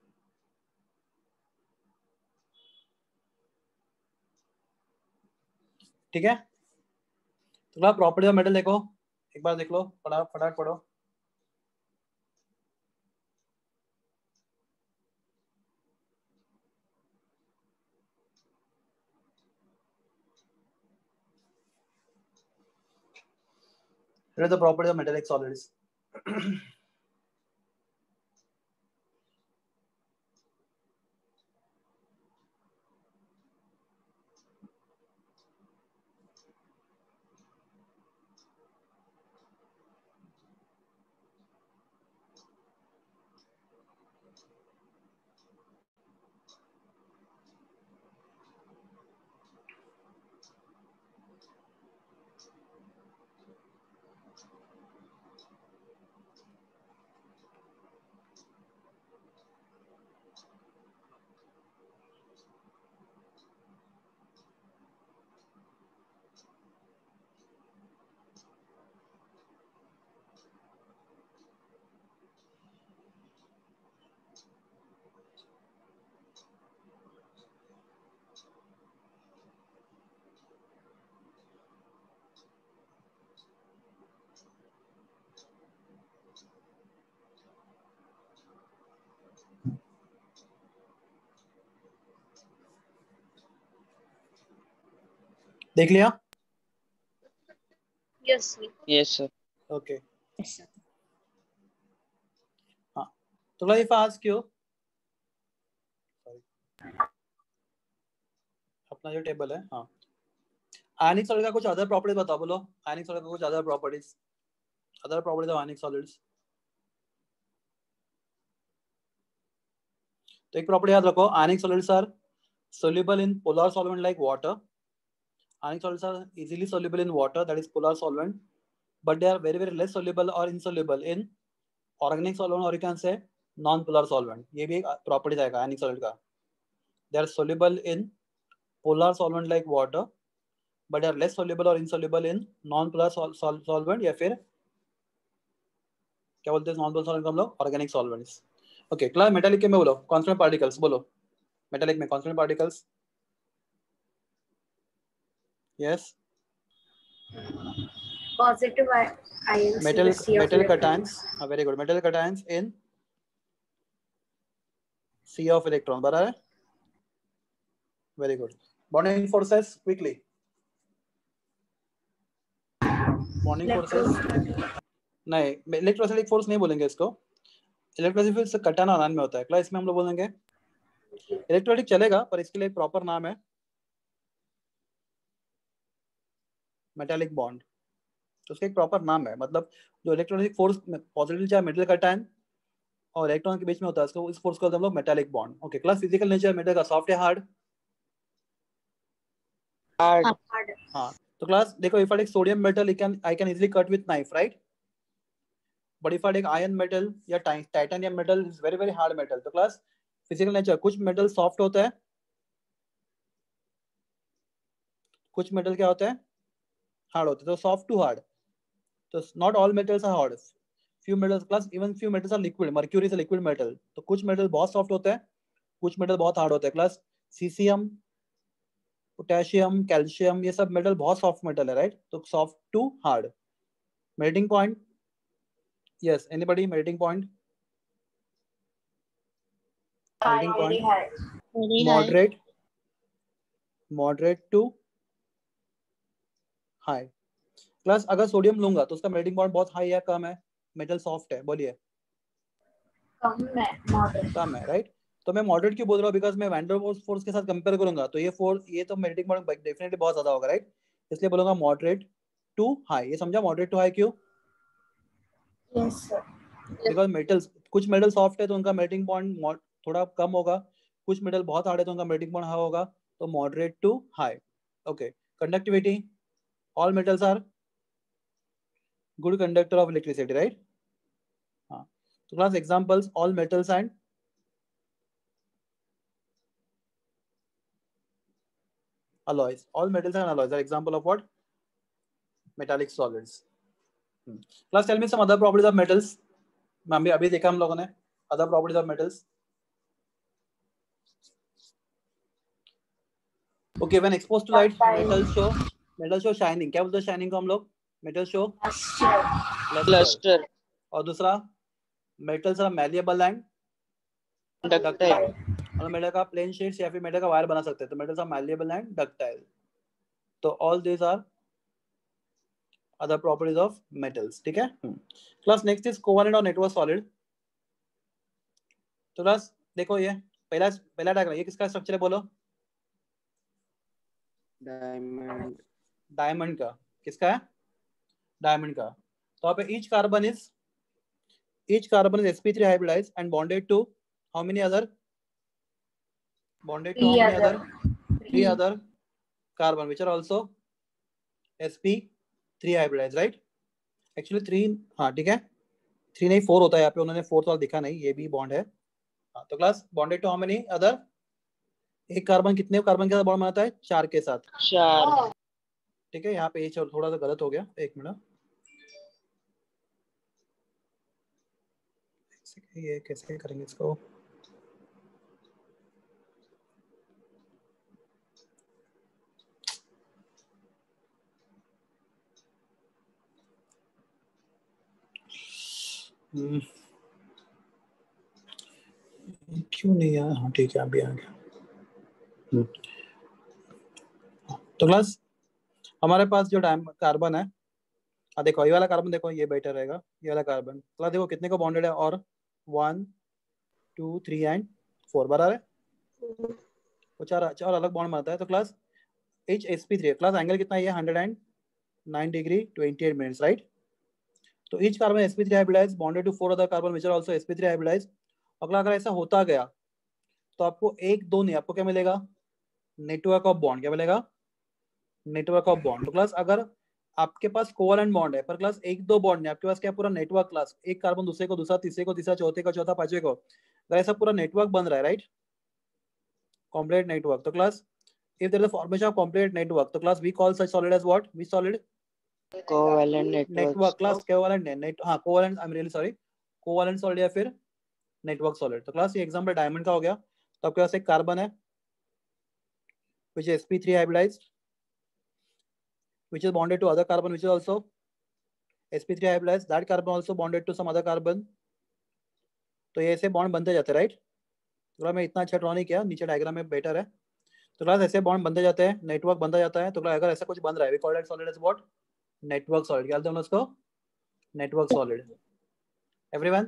ठीक है, तो प्रॉपर्टी ऑफ मेटल देखो, एक बार देख लो, फटाफट पढ़ो। Here are the properties of metallic solids. देख लिया? Yes sir। Yes sir. Okay, Yes, sir. हाँ, तो इफ आई आस्क यू, अपना जो टेबल है, हाँ, आयनिक सॉलिड का कुछ अदर प्रॉपर्टीज बताओ, बोलो आयनिक सॉलिड का कुछ other properties of ionic solids. तो एक प्रॉपर्टी याद रखो, ionic solids are soluble in polar solvent like water. Ionic solids are easily soluble in water, that is polar solvent, but they are very very less soluble or insoluble in organic solvent, or you can say non-polar solvent. ये भी एक property आएगा आयनिक solid का। They are soluble in polar solvent like water, but they are less soluble or insoluble in non-polar solvent, या फिर क्या बोलते हैं non-polar solvent को हम लोग? Organic solvents. Okay, class metallic के में बोलो कॉन्स्टेंट पार्टिकल्स, बोलो मेटालिक में constant particles. Yes, Positive ions in metal the sea of metal electrons। cations, very good, metal cations in sea of electron, बराबर है? Very good. Bonding forces quickly. Bonding forces नहीं, electrostatic force नहीं बोलेंगे इसको, electrostatic force कटाना आनान में होता है। क्लास इसमें हम लोग बोलेंगे इलेक्ट्रोस्टैटिक चलेगा, पर इसके लिए एक प्रॉपर नाम है मेटालिक बॉन्ड, तो उसका एक प्रॉपर नाम है, मतलब जो electronic force positive charge metal का टाइम और इलेक्ट्रॉन के बीच में होता है, उसको इस फोर्स को हम लोग metallic bond. Okay class, physical nature metal का सॉफ्ट है हार्ड? हार्ड। Hard. हाँ, तो क्लास देखो, if I take sodium metal I can easily cut with knife, right? But if I take iron metal या titanium metal is very very hard metal. तो class physical nature, कुछ metal soft होता है, कुछ metal क्या होता है, hard होता है। तो सॉफ्ट टू हार्ड, तो not all metals are hard, few metals class, even few metals are liquid, mercury is a liquid metal. तो कुछ मेटल बहुत सॉफ्ट होता है, कुछ मेटल बहुत हार्ड होता है क्लास। सीसियम, पोटेशियम, कैल्शियम, ये सब मेटल बहुत सॉफ्ट मेटल है, राइट? तो soft to hard. Melting point, yes anybody, melting point? Melting Very point high. Very high. Moderate, moderate to high. Class अगर सोडियम लूंगा तो उसका मेल्टिंग पॉइंट बहुत हाई है, कम है? मेटल सॉफ्ट है, बोलिए। कम है, moderate. कम है, राइट? तो मैं मॉडरेट क्यों बोल रहा हूँ, बिकॉज मैं वैन डेर वाल्स फोर्स के साथ कंपेयर करूंगा तो ये फोर्स, ये तो मेल्टिंग पॉइंट डेफिनेटली बहुत ज्यादा होगा, राइट? इसलिए बोलूंगा मॉडरेट टू हाई। ये समझा, मॉडरेट टू हाई क्यों? Yes, sir. बिकॉज मेटल्स, कुछ मेटल सॉफ्ट है तो उनका मेल्टिंग पॉइंट थोड़ा कम होगा, कुछ मेटल बहुत हार्ड है तो उनका मेल्टिंग पॉइंट हाई होगा। तो moderate to high. Okay, conductivity, all metals are good conductor of electricity, right? हाँ, तो class examples, all metals and alloys. All metals and alloys are example of what? Metallic solids. Class, tell me some other properties of metals. मैं अभी देखा हम लोगों ने other properties of metals. Okay, when exposed to light, metal show shining. क्या बोलते हैं shining को हम लोग? Metal show luster. क्लस्टर। और दूसरा, metals are malleable and ductile. और मेटल का प्लेन शीट्स या फिर मेटल का वायर बना सकते हैं, तो metals are malleable and ductile. तो all these are other properties of metals, ठीक है? क्लास नेक्स्ट इज कोवेलेंट और नेटवर्क सॉलिड। तो क्लास देखो, ये पहला डायग्राम, ये किसका स्ट्रक्चर है बोलो? डायमंड। डायमंड का। किसका है? डायमंड का। तो यहाँ पे each carbon is sp3 hybridized and bonded to how many other? Bonded to how many other? Three other carbon which are also sp3 hybridized, right? Actually 3, हाँ ठीक है, 3 नहीं 4 होता है यहाँ पे, उन्होंने 4 वाला दिखा नहीं, ये भी बॉन्ड है। हाँ, तो class bonded to how many other? एक कार्बन कितने कार्बन के साथ बॉन्ड बनाता है? 4 के साथ, 4। ठीक है? यहाँ पे ये थोड़ा सा गलत हो गया, एक मिनट, ये कैसे करेंगे इसको? क्यों नहीं आया? हाँ ठीक है, अभी आ गया। तो क्लास हमारे पास जो कार्बन है, देखो ये वाला कार्बन, देखो ये बेटर रहेगा, ये वाला कार्बन। क्लास देखो कितने को बॉन्डेड है, और 1 2 3 एंड 4 बराबर है, वो चार अलग बॉन्ड बनाता है। तो class H sp3, class angle कितना है ये? 109 डिग्री 28 मिनट्स, राइट? तो each carbon sp3 hybridized bonded to 4 other carbon which are also sp3 hybridized. अगर ऐसा होता गया तो आपको 1 2 नहीं, आपको क्या मिलेगा? Network of bond. क्या मिलेगा? Network of bond. तो क्लास अगर आपके पास कोवलेंट बॉन्ड है पर क्लास 1 2 बॉन्ड नहीं, आपके पास क्या पूरा नेटवर्क, क्लास एक कार्बन दूसरे को दूसरा, तीसरे को तीसरा, चौथे को चौथा, पांचवे को, अगर ऐसा पूरा नेटवर्क बन रहा है, राइट? Complete network. तो class if there is a formation of complete network, तो class we call such solid as what? Which solid? Covalent network. Class covalent है, हाँ covalent, I am really sorry, covalent solid या फिर network solid. तो class ये example diamond का हो गया। तो आपके पास एक कार्बन है which is sp3 hybridized which is bonded to other carbon which is also sp3 hybridized, that carbon also bonded to some other carbon। तो ये ऐसे बॉन्ड बनते जाते हैं, राइट? थोड़ा मैं इतना अच्छा ड्रॉ नहीं किया, नीचे डायग्राम में बेटर है। तो क्लास ऐसे बॉन्ड बनते जाते हैं, नेटवर्क बनता जाता है। तो क्लास अगर ऐसा कुछ बन रहा है, we call that solid as what? Network solid. क्या बोलते हैं उसको? Network solid. एवरीवन?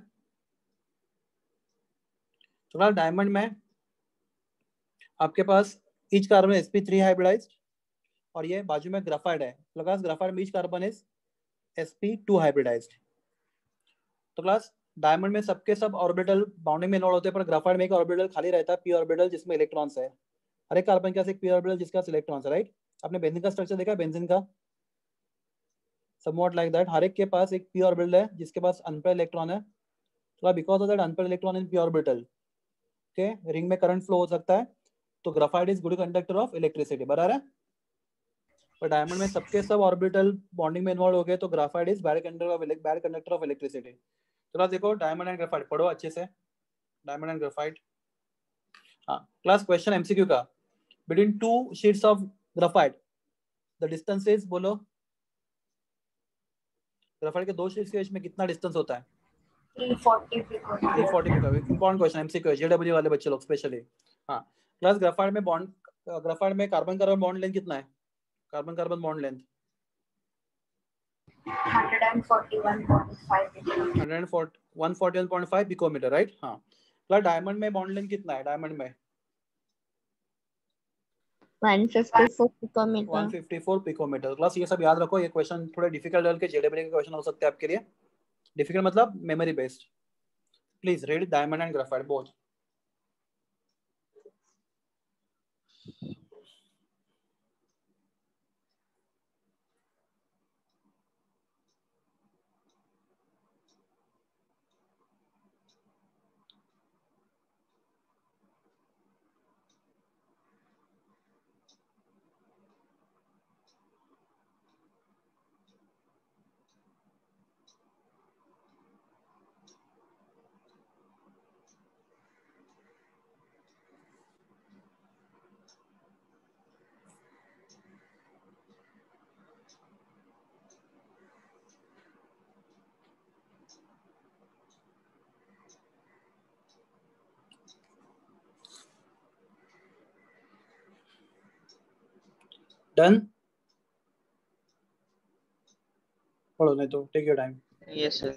तो क्लास डायमंड में आपके पास ईच कार्बन sp3 हाइब्रिडाइज्ड और ये बाजू में ग्राफाइड है, तो क्लास ग्राफाइड में each carbon is sp2 hybridized. तो क्लास डायमंड में सबके सब ऑर्बिटल बाउंडिंग में इन्वॉल्व होते हैं, पर ग्राफाइड में एक ऑर्बिटल खाली रहता है, p ऑर्बिटल, जिसमें इलेक्ट्रॉन्स है। हर एक कार्बन के पास एक p ऑर्बिटल जिसके पास इलेक्ट्रॉन्स है, राइट। आपने बेंजीन का स्ट्रक्चर देखा है, बेंजीन का समवॉट लाइक दैट, हर एक के पास एक p ऑर्बिटल है जिसके पास अनपेयर्ड इलेक्ट्रॉन है। तो because of that unpaired electron in p orbital के रिंग में करंट फ्लो हो सकता है, तो graphite is good conductor of electricity, बराबर है। पर डायमंड में सबके सब ऑर्बिटल बॉन्डिंग में इन्वॉल्व हो गए, तो graphite is bad conductor of electricity. तो क्लास देखो डायमंड एंड ग्राफाइट पढ़ो अच्छे से, डायमंड एंड ग्राफाइट। हाँ क्लास क्वेश्चन एमसीक्यू का, between two sheets of graphite the distance is, बोलो ग्राफाइट के दो शीट्स के बीच में कितना डिस्टेंस होता है? 340 picometre. 340 picometre. Important question MCQ, JW वाले बच्चे लोग स्पेशली। हाँ क्लास ग्राफाइट में बॉन्ड, ग्राफाइट में कार्बन कार्बन बॉन्ड लेंथ कितना है? Carbon carbon bond length 141.5 picometre, right. हाँ क्लास डायमंड में बॉन्ड लेंथ कितना है? डायमंड में 154 पिकोमीटर। 154 पिकोमीटर। क्लास ये सब याद रखो, ये क्वेश्चन थोड़े डिफिकल्ट लेवल के जेडब्ल्यू के क्वेश्चन हो सकते हैं आपके लिए। डिफिकल्ट मतलब memory based. Please read diamond and graphite both. Done, पढ़ो नहीं तो take your time. Yes sir.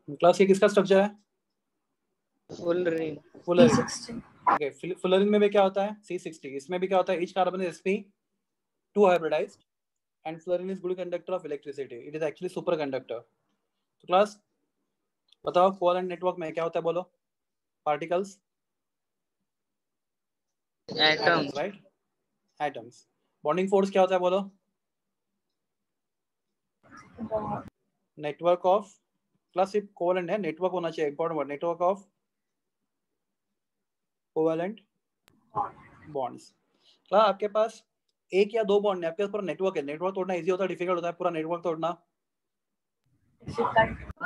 Class ये किसका स्ट्रक्चर है? Fullerene. Fullerene. P60। Okay, fullerene में भी क्या होता है? C60। इसमें भी क्या होता है? Each carbon is sp2 hybridized and fullerene is good conductor of electricity, it is actually super conductor. तो क्लास बताओ कोवेलेंट नेटवर्क में क्या होता है, बोलो? Particles, atom. Right, atoms. Bonding force क्या होता है, बोलो? नेटवर्क ऑफ, क्लास सिर्फ कोवेलेंट है, नेटवर्क होना चाहिए, important word, network of covalent bonds. Class आपके पास एक या दो बॉन्ड है, आपके पास पूरा नेटवर्क है। नेटवर्क तोड़ना इजी होता है, डिफिकल्ट होता है पूरा नेटवर्क तोड़ना?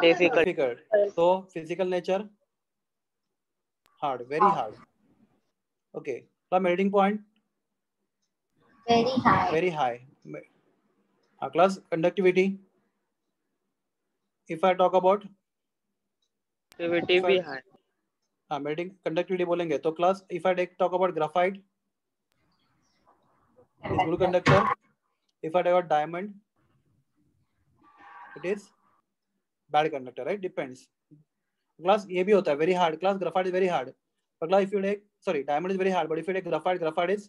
डिफिकल्ट। तो physical nature hard, very hard. Okay, class melting point Very high। Class conductivity, if I talk about activity भी हाई। हाँ मेल्टिंग कंडक्टिविटी बोलेंगे तो class if I talk about graphite is good conductor, if I talk about diamond it is bad conductor, right, depends. Class ये भी होता है very hard, class graphite is very hard, but class if you take, sorry, diamond is very hard, but if you take graphite is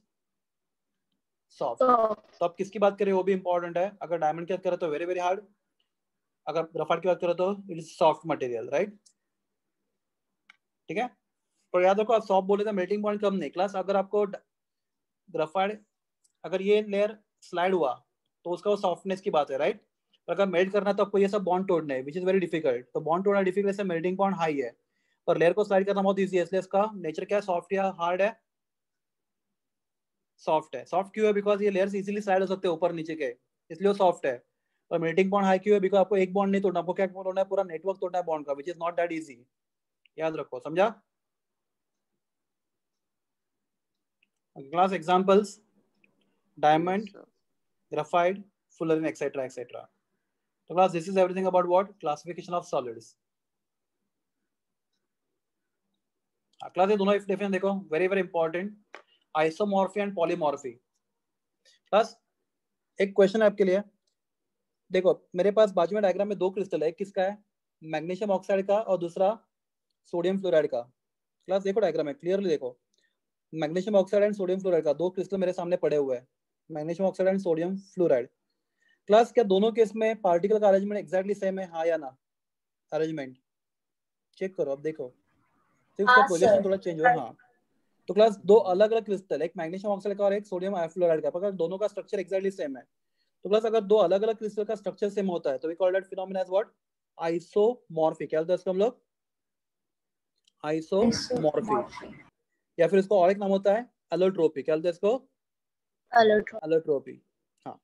soft। तो आप किसकी बात करें वो भी इंपॉर्टेंट है। अगर डायमंड की बात करें तो वेरी वेरी हार्ड, अगर ग्राफाइट की बात करें तो it is soft material, right. ठीक है, तो याद रखो आप सॉफ्ट बोले तो मेल्टिंग पॉइंट कम नहीं। क्लास अगर आपको ग्राफाइट, अगर ये लेयर स्लाइड हुआ तो उसका वो सॉफ्टनेस की बात है, राइट। अगर मेल्ट करना तो आपको ये सब बॉन्ड तोड़ना है, विच इज वेरी डिफिकल्ट। तो बॉन्ड तोड़ना डिफिकल्ट है, मेल्टिंग पॉइंट हाई है, पर लेयर को स्लाइड करना बहुत ईजी है, इसलिए इसका नेचर क्या है, सॉफ्ट या हार्ड है? सॉफ्ट है। सॉफ्ट क्यों है? बिकॉज ये लेयर्स इजीली स्लाइड हो सकते हैं ऊपर नीचे के, इसलिए वो सॉफ्ट है। और मेल्टिंग पॉइंट हाई क्यों है? बिकॉज आपको एक बॉन्ड नहीं तोड़ना, आपको क्या तोड़ना है? पूरा नेटवर्क तोड़ना है बॉन्ड का, which is not that easy. याद रखो, समझा? Class examples, diamond, graphite, fullerene, etcetera etcetera. तो class this is everything about what? Classification of solids. Class ये दोनों डेफिनेशन देखो, very very important, isomorphy and polymorphy. Class एक question है आपके लिए, देखो मेरे पास बाजू में डायग्राम में दो क्रिस्टल है, एक किसका है? मैग्नीशियम ऑक्साइड का, और दूसरा सोडियम फ्लोराइड का। क्लास देखो डायग्राम है, क्लियरली देखो। Magnesium oxide and sodium fluoride का 2 क्रिस्टल मेरे सामने पड़े हुए हैं, magnesium oxide and sodium fluoride. Class क्या दोनों केस में पार्टिकल का अरेंजमेंट एग्जैक्टली सेम है, हाँ या ना? अरेंजमेंट चेक करो, अब देखो सिर्फ उसका पोजीशन थोड़ा चेंज हुआ है। हाँ, तो क्लास 2 अलग अलग क्रिस्टल, एक मैग्नीशियम ऑक्साइड का और एक सोडियम फ्लोराइड का, अगर दोनों का स्ट्रक्चर एग्जैक्टली सेम है, तो क्लास अगर 2 अलग अलग क्रिस्टल का स्ट्रक्चर सेम होता है तो we call that phenomena as what? Isomorphy. क्या बोलते हैं इसको हम लोग? आइसोमॉर्फी। या फिर इसको और एक नाम होता है एलोट्रोपी। क्या बोलते हैं इसको? एलोट्रोपी। हाँ,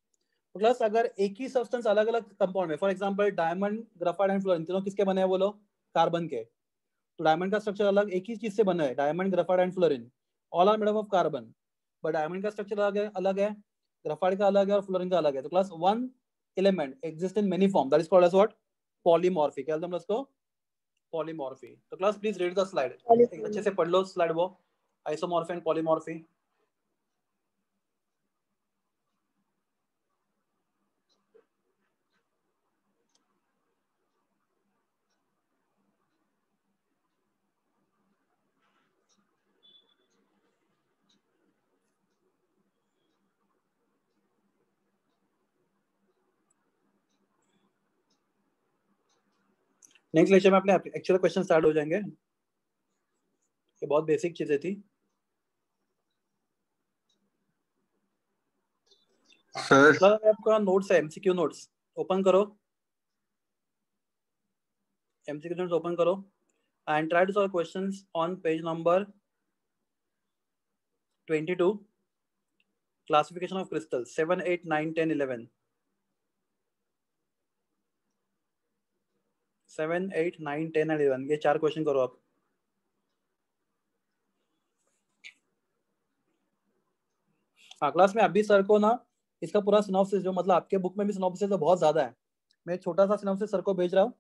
तो क्लास अगर एक ही सब्सटेंस अलग अलग कंपाउंड में, for example diamond, graphite and fluorine, तीनों किसके बने हैं बोलो? कार्बन के। तो डायमंड का स्ट्रक्चर अलग, एक ही चीज से बना है, diamond, graphite and fullerene, all are made of carbon, but diamond का स्ट्रक्चर अलग है, ग्राफाइट का अलग है और फ्लोरीन का अलग है। तो class one element exist in many form, that is called as what? Polymorphy. क्या बोलते हैं इसको? पॉलीमॉर्फी। तो class please read the slide, अच्छे से पढ़ लो स्लाइड वो, isomorphy and polymorphy. Next lecture में अपने एक्चुअल क्वेश्चन स्टार्ट हो जाएंगे, ये बहुत बेसिक चीजें थी। सर आपका नोट्स है, एमसीक्यू नोट्स ओपन करो, एमसीक्यू नोट्स ओपन करो and try to solve questions on page number 22, classification of crystal 7, 8, 9, 10, 11, 7, 8, 9, 10 and 11, ये 4 क्वेश्चन करो आप। हाँ, क्लास में अभी सर को ना इसका पूरा सिनॉप्सिस, जो मतलब आपके बुक में भी सिनॉप्सिस तो बहुत ज्यादा है, मैं एक छोटा सा सिनॉप्सिस सर को भेज रहा हूँ।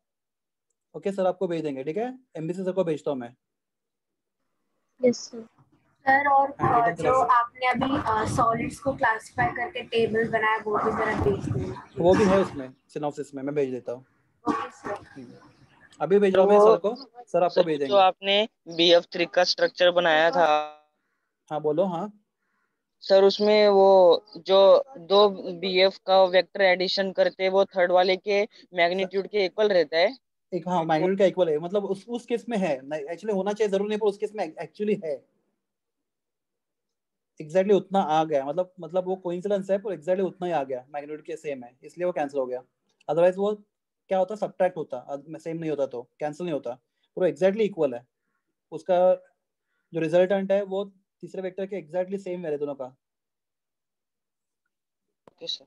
ओके सर, आपको भेज देंगे, ठीक है? एमबीसी सर को भेजता हूँ मैं। Yes sir. सर और Handwritten जो syllabus। आपने अभी सॉलिड्स को क्लासिफाई करके टेबल बनाया वो भी जरा भेज देना। वो भी है उसमें सिनॉप्सिस में, मैं भेज देता हूँ। Okay sir. अभी भेज रहा हूँ मैं सर को, सर आपको भेज जो देंगे। आपने BF3 का स्ट्रक्चर बनाया था, हाँ बोलो। हाँ सर उसमें वो जो दो BF का वेक्टर एडिशन करते हैं वो थर्ड वाले के मैग्नीट्यूड के इक्वल रहता है। एक, हाँ मैग्नीट्यूड का इक्वल है, मतलब उस केस में है, एक्चुअली होना चाहिए, जरूर नहीं, पर उस केस में एक्चुअली है, एग्जैक्टली उतना आ गया, मतलब वो कोइंसिडेंस है, पर एग्जैक्टली उतना ही आ गया, मैग्नीट्यूड के सेम है, इसलिए वो कैंसिल हो गया। अदरवाइज वो क्या होता, सब्ट्रैक्ट होता, सेम नहीं होता तो कैंसिल नहीं होता, पर वो एग्जैक्टली इक्वल है। उसका जो रिजल्टेंट है वो तीसरे वेक्टर के एग्जैक्टली सेम है दोनों का। Okay sir.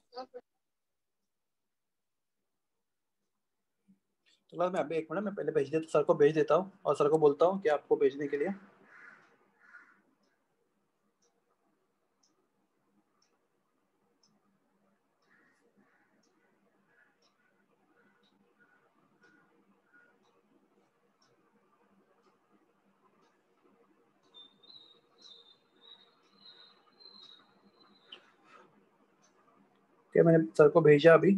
तो मैं अभी 1 मिनट मैं पहले भेज देता, सर को भेज देता हूँ और सर को बोलता हूँ कि आपको भेजने के लिए। क्या मैंने सर को भेजा अभी।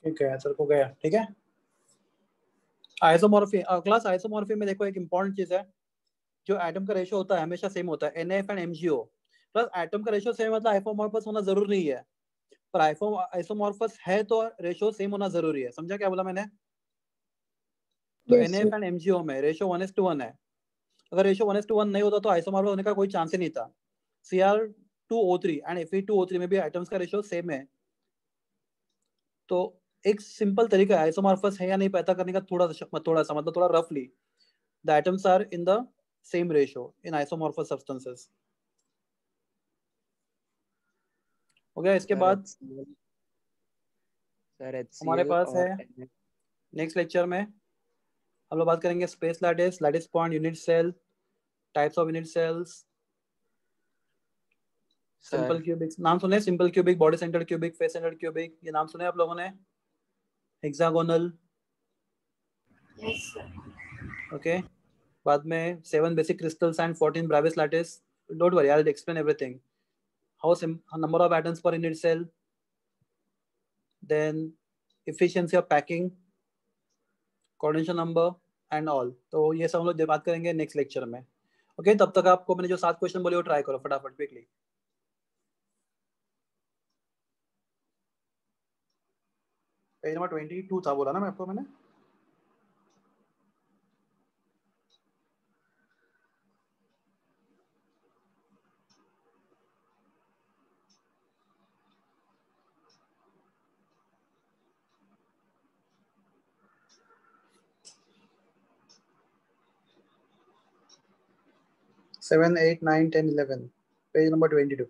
ठीक है, सर को गया, ठीक है। आइसोमॉर्फी क्लास, आइसोमॉर्फी में देखो एक इंपॉर्टेंट चीज है, जो एटम का रेशियो होता है हमेशा सेम होता है, NF and MgO। Plus atom का रेशियो सेम मतलब आइसोमॉर्फस होना जरूरी नहीं है, पर आइसोमॉर्फस है तो रेशियो सेम होना जरूरी है। समझा क्या बोला मैंने? तो Yes, sir. NF and MgO में रेशियो 1:1 है, अगर रेशियो 1:1 नहीं होता तो आइसोमॉर्फस होने का कोई चांस ही नहीं था। Cr2O3 एंड Fe2O3 में भी एटम्स का रेशियो सेम है। तो एक सिंपल तरीका है आइसोमॉर्फस है या नहीं पता करने का, थोड़ा सा मतलब थोड़ा रफली, the atoms are in the same ratio in isomorphous substances. हो गया? इसके बाद हमारे HCl पास है और नेक्स्ट लेक्चर में हम लोग बात करेंगे space lattice, lattice point, unit cell, types of unit cells, simple cubic, नाम सुने? Simple cubic, body centred cubic, face centred cubic, ये नाम सुने आप लोगों ने? Hexagonal, Yes, sir. ओके। बाद में 7 basic crystals and 14 Bravais lattice. Don't worry, I will explain everything. How number of atoms per unit cell, then efficiency of packing, coordination number and all. तो ये सब हम लोग बात करेंगे नेक्स्ट लेक्चर में, ओके। तब तक आपको मैंने जो 7 क्वेश्चन बोले वो ट्राई करो फटाफट क्विकली। पेज नंबर 22 था बोला ना मैं आपको मैंने। Seven, 8, 9, 10, 11, page number 22।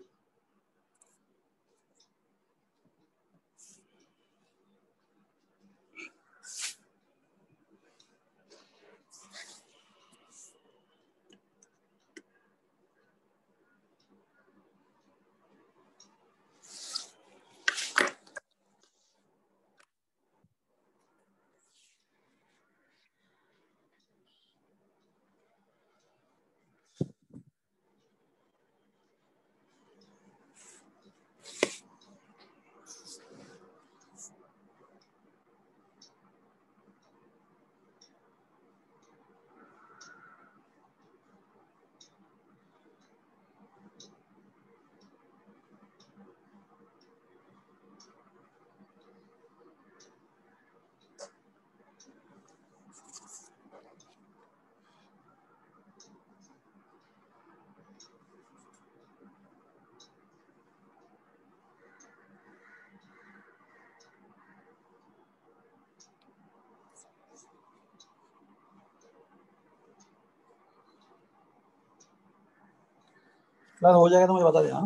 क्लास हो जाएगा तो मुझे बता देना।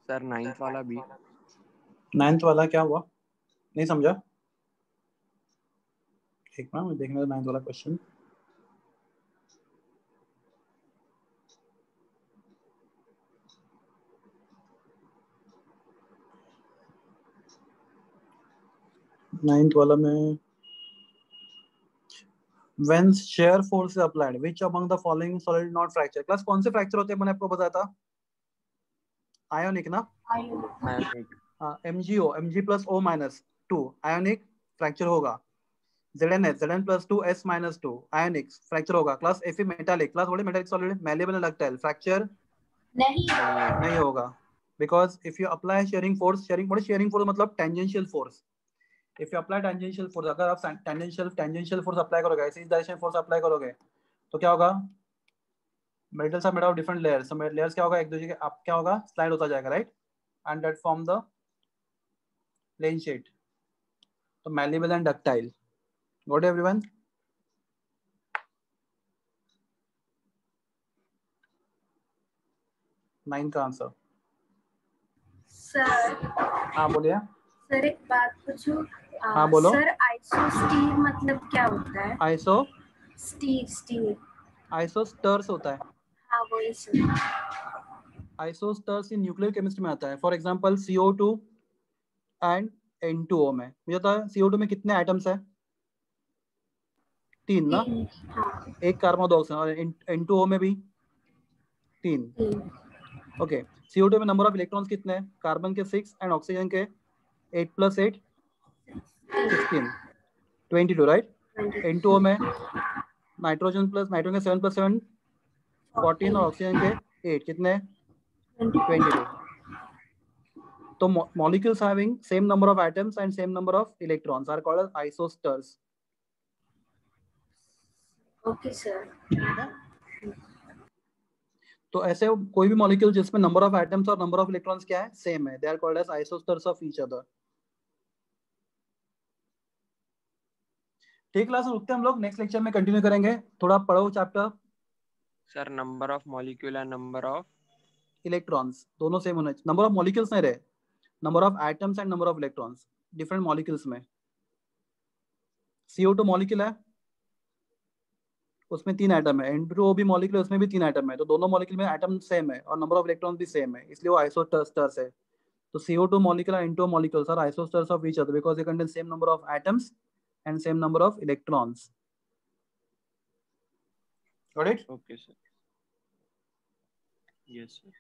सर 9th वाला भी। 9th वाला क्या हुआ, नहीं समझा? एक मिनट देखने दो 9th वाला क्वेश्चन। नाइन्थ वाला में when shear force is applied which among the following solid not fracture। Class कौन से फ्रैक्चर होते हैं मैंने आपको बताया था? आयोनिक ना, आयोनिक। हाँ, MgO, Mg plus O minus 2 ionic fracture होगा। ZnH, Zn plus 2 S minus 2 ionic fracture होगा। क्लास Fe मेटालिक, क्लास बोले metallic solid malleable and ductile fracture नहीं होगा। Because if you apply shearing force, shearing force मतलब tangential force. If you apply tangential force, अगर आप tangential force apply करोगे, ऐसे इस डायरेक्शन फोर्स अप्लाई करोगे तो क्या होगा? Metals are made of different layers. Layers क्या होगा, एक दूसरे के आप क्या होगा, स्लाइड होता जाएगा, right, and that form the plane sheet. तो malleable and ductile. Got everyone? Nine का आंसर। सर, हाँ बोलिए। सर एक बात पूछूं? हाँ बोलो। सर आइसोस्टीर मतलब क्या होता है? स्टीर आइसोस्टर्स होता है। हाँ वही सर। आइसोस्टर्स इन न्यूक्लियर केमिस्ट्री में आता है। For example CO2 and N2O में, मुझे पता है CO2 में कितने एटम्स है? 3 ना, एक कार्बन 2 ऑक्सीजन, और N2O में भी 3। ओके, CO2 में नंबर ऑफ इलेक्ट्रॉन्स कितने हैं? कार्बन के 6 एंड ऑक्सीजन के 8 + 8 16, 22, राइट। N2O में नाइट्रोजन के 7 + 7 14 और ऑक्सीजन के 8, कितने? 22। तो molecules having same number of atoms and same number of electrons are called as isosters. Okay sir. तो ऐसे कोई भी मॉलिक्यूल जिसमें नंबर ऑफ एटम्स और नंबर ऑफ इलेक्ट्रॉन्स क्या है, सेम है, they are called as isosters of each other. ठीक, क्लास रुकते हैं हम लोग, नेक्स्ट लेक्चर में कंटिन्यू करेंगे। थोड़ा पढ़ो chapter. Sir number of molecule and number of electrons दोनों सेम होने चाहिए। नंबर ऑफ मॉलिक्यूल्स नहीं रहे, number of atoms and number of electrons different molecules में। CO2 मॉलिक्यूल है, उसमें 3 एटम है। N2O भी मॉलिक्यूल है, उसमें भी 3 एटम है। तो दोनों मॉलिक्यूल में एटम सेम है और नंबर ऑफ इलेक्ट्रॉन भी सेम है, इसलिए वो आइसोस्टर्स है। तो CO2 molecule and N2O molecules are isosters of each other because they contain same number of atoms and same number of electrons. Got it? Okay, sir. Yes, sir.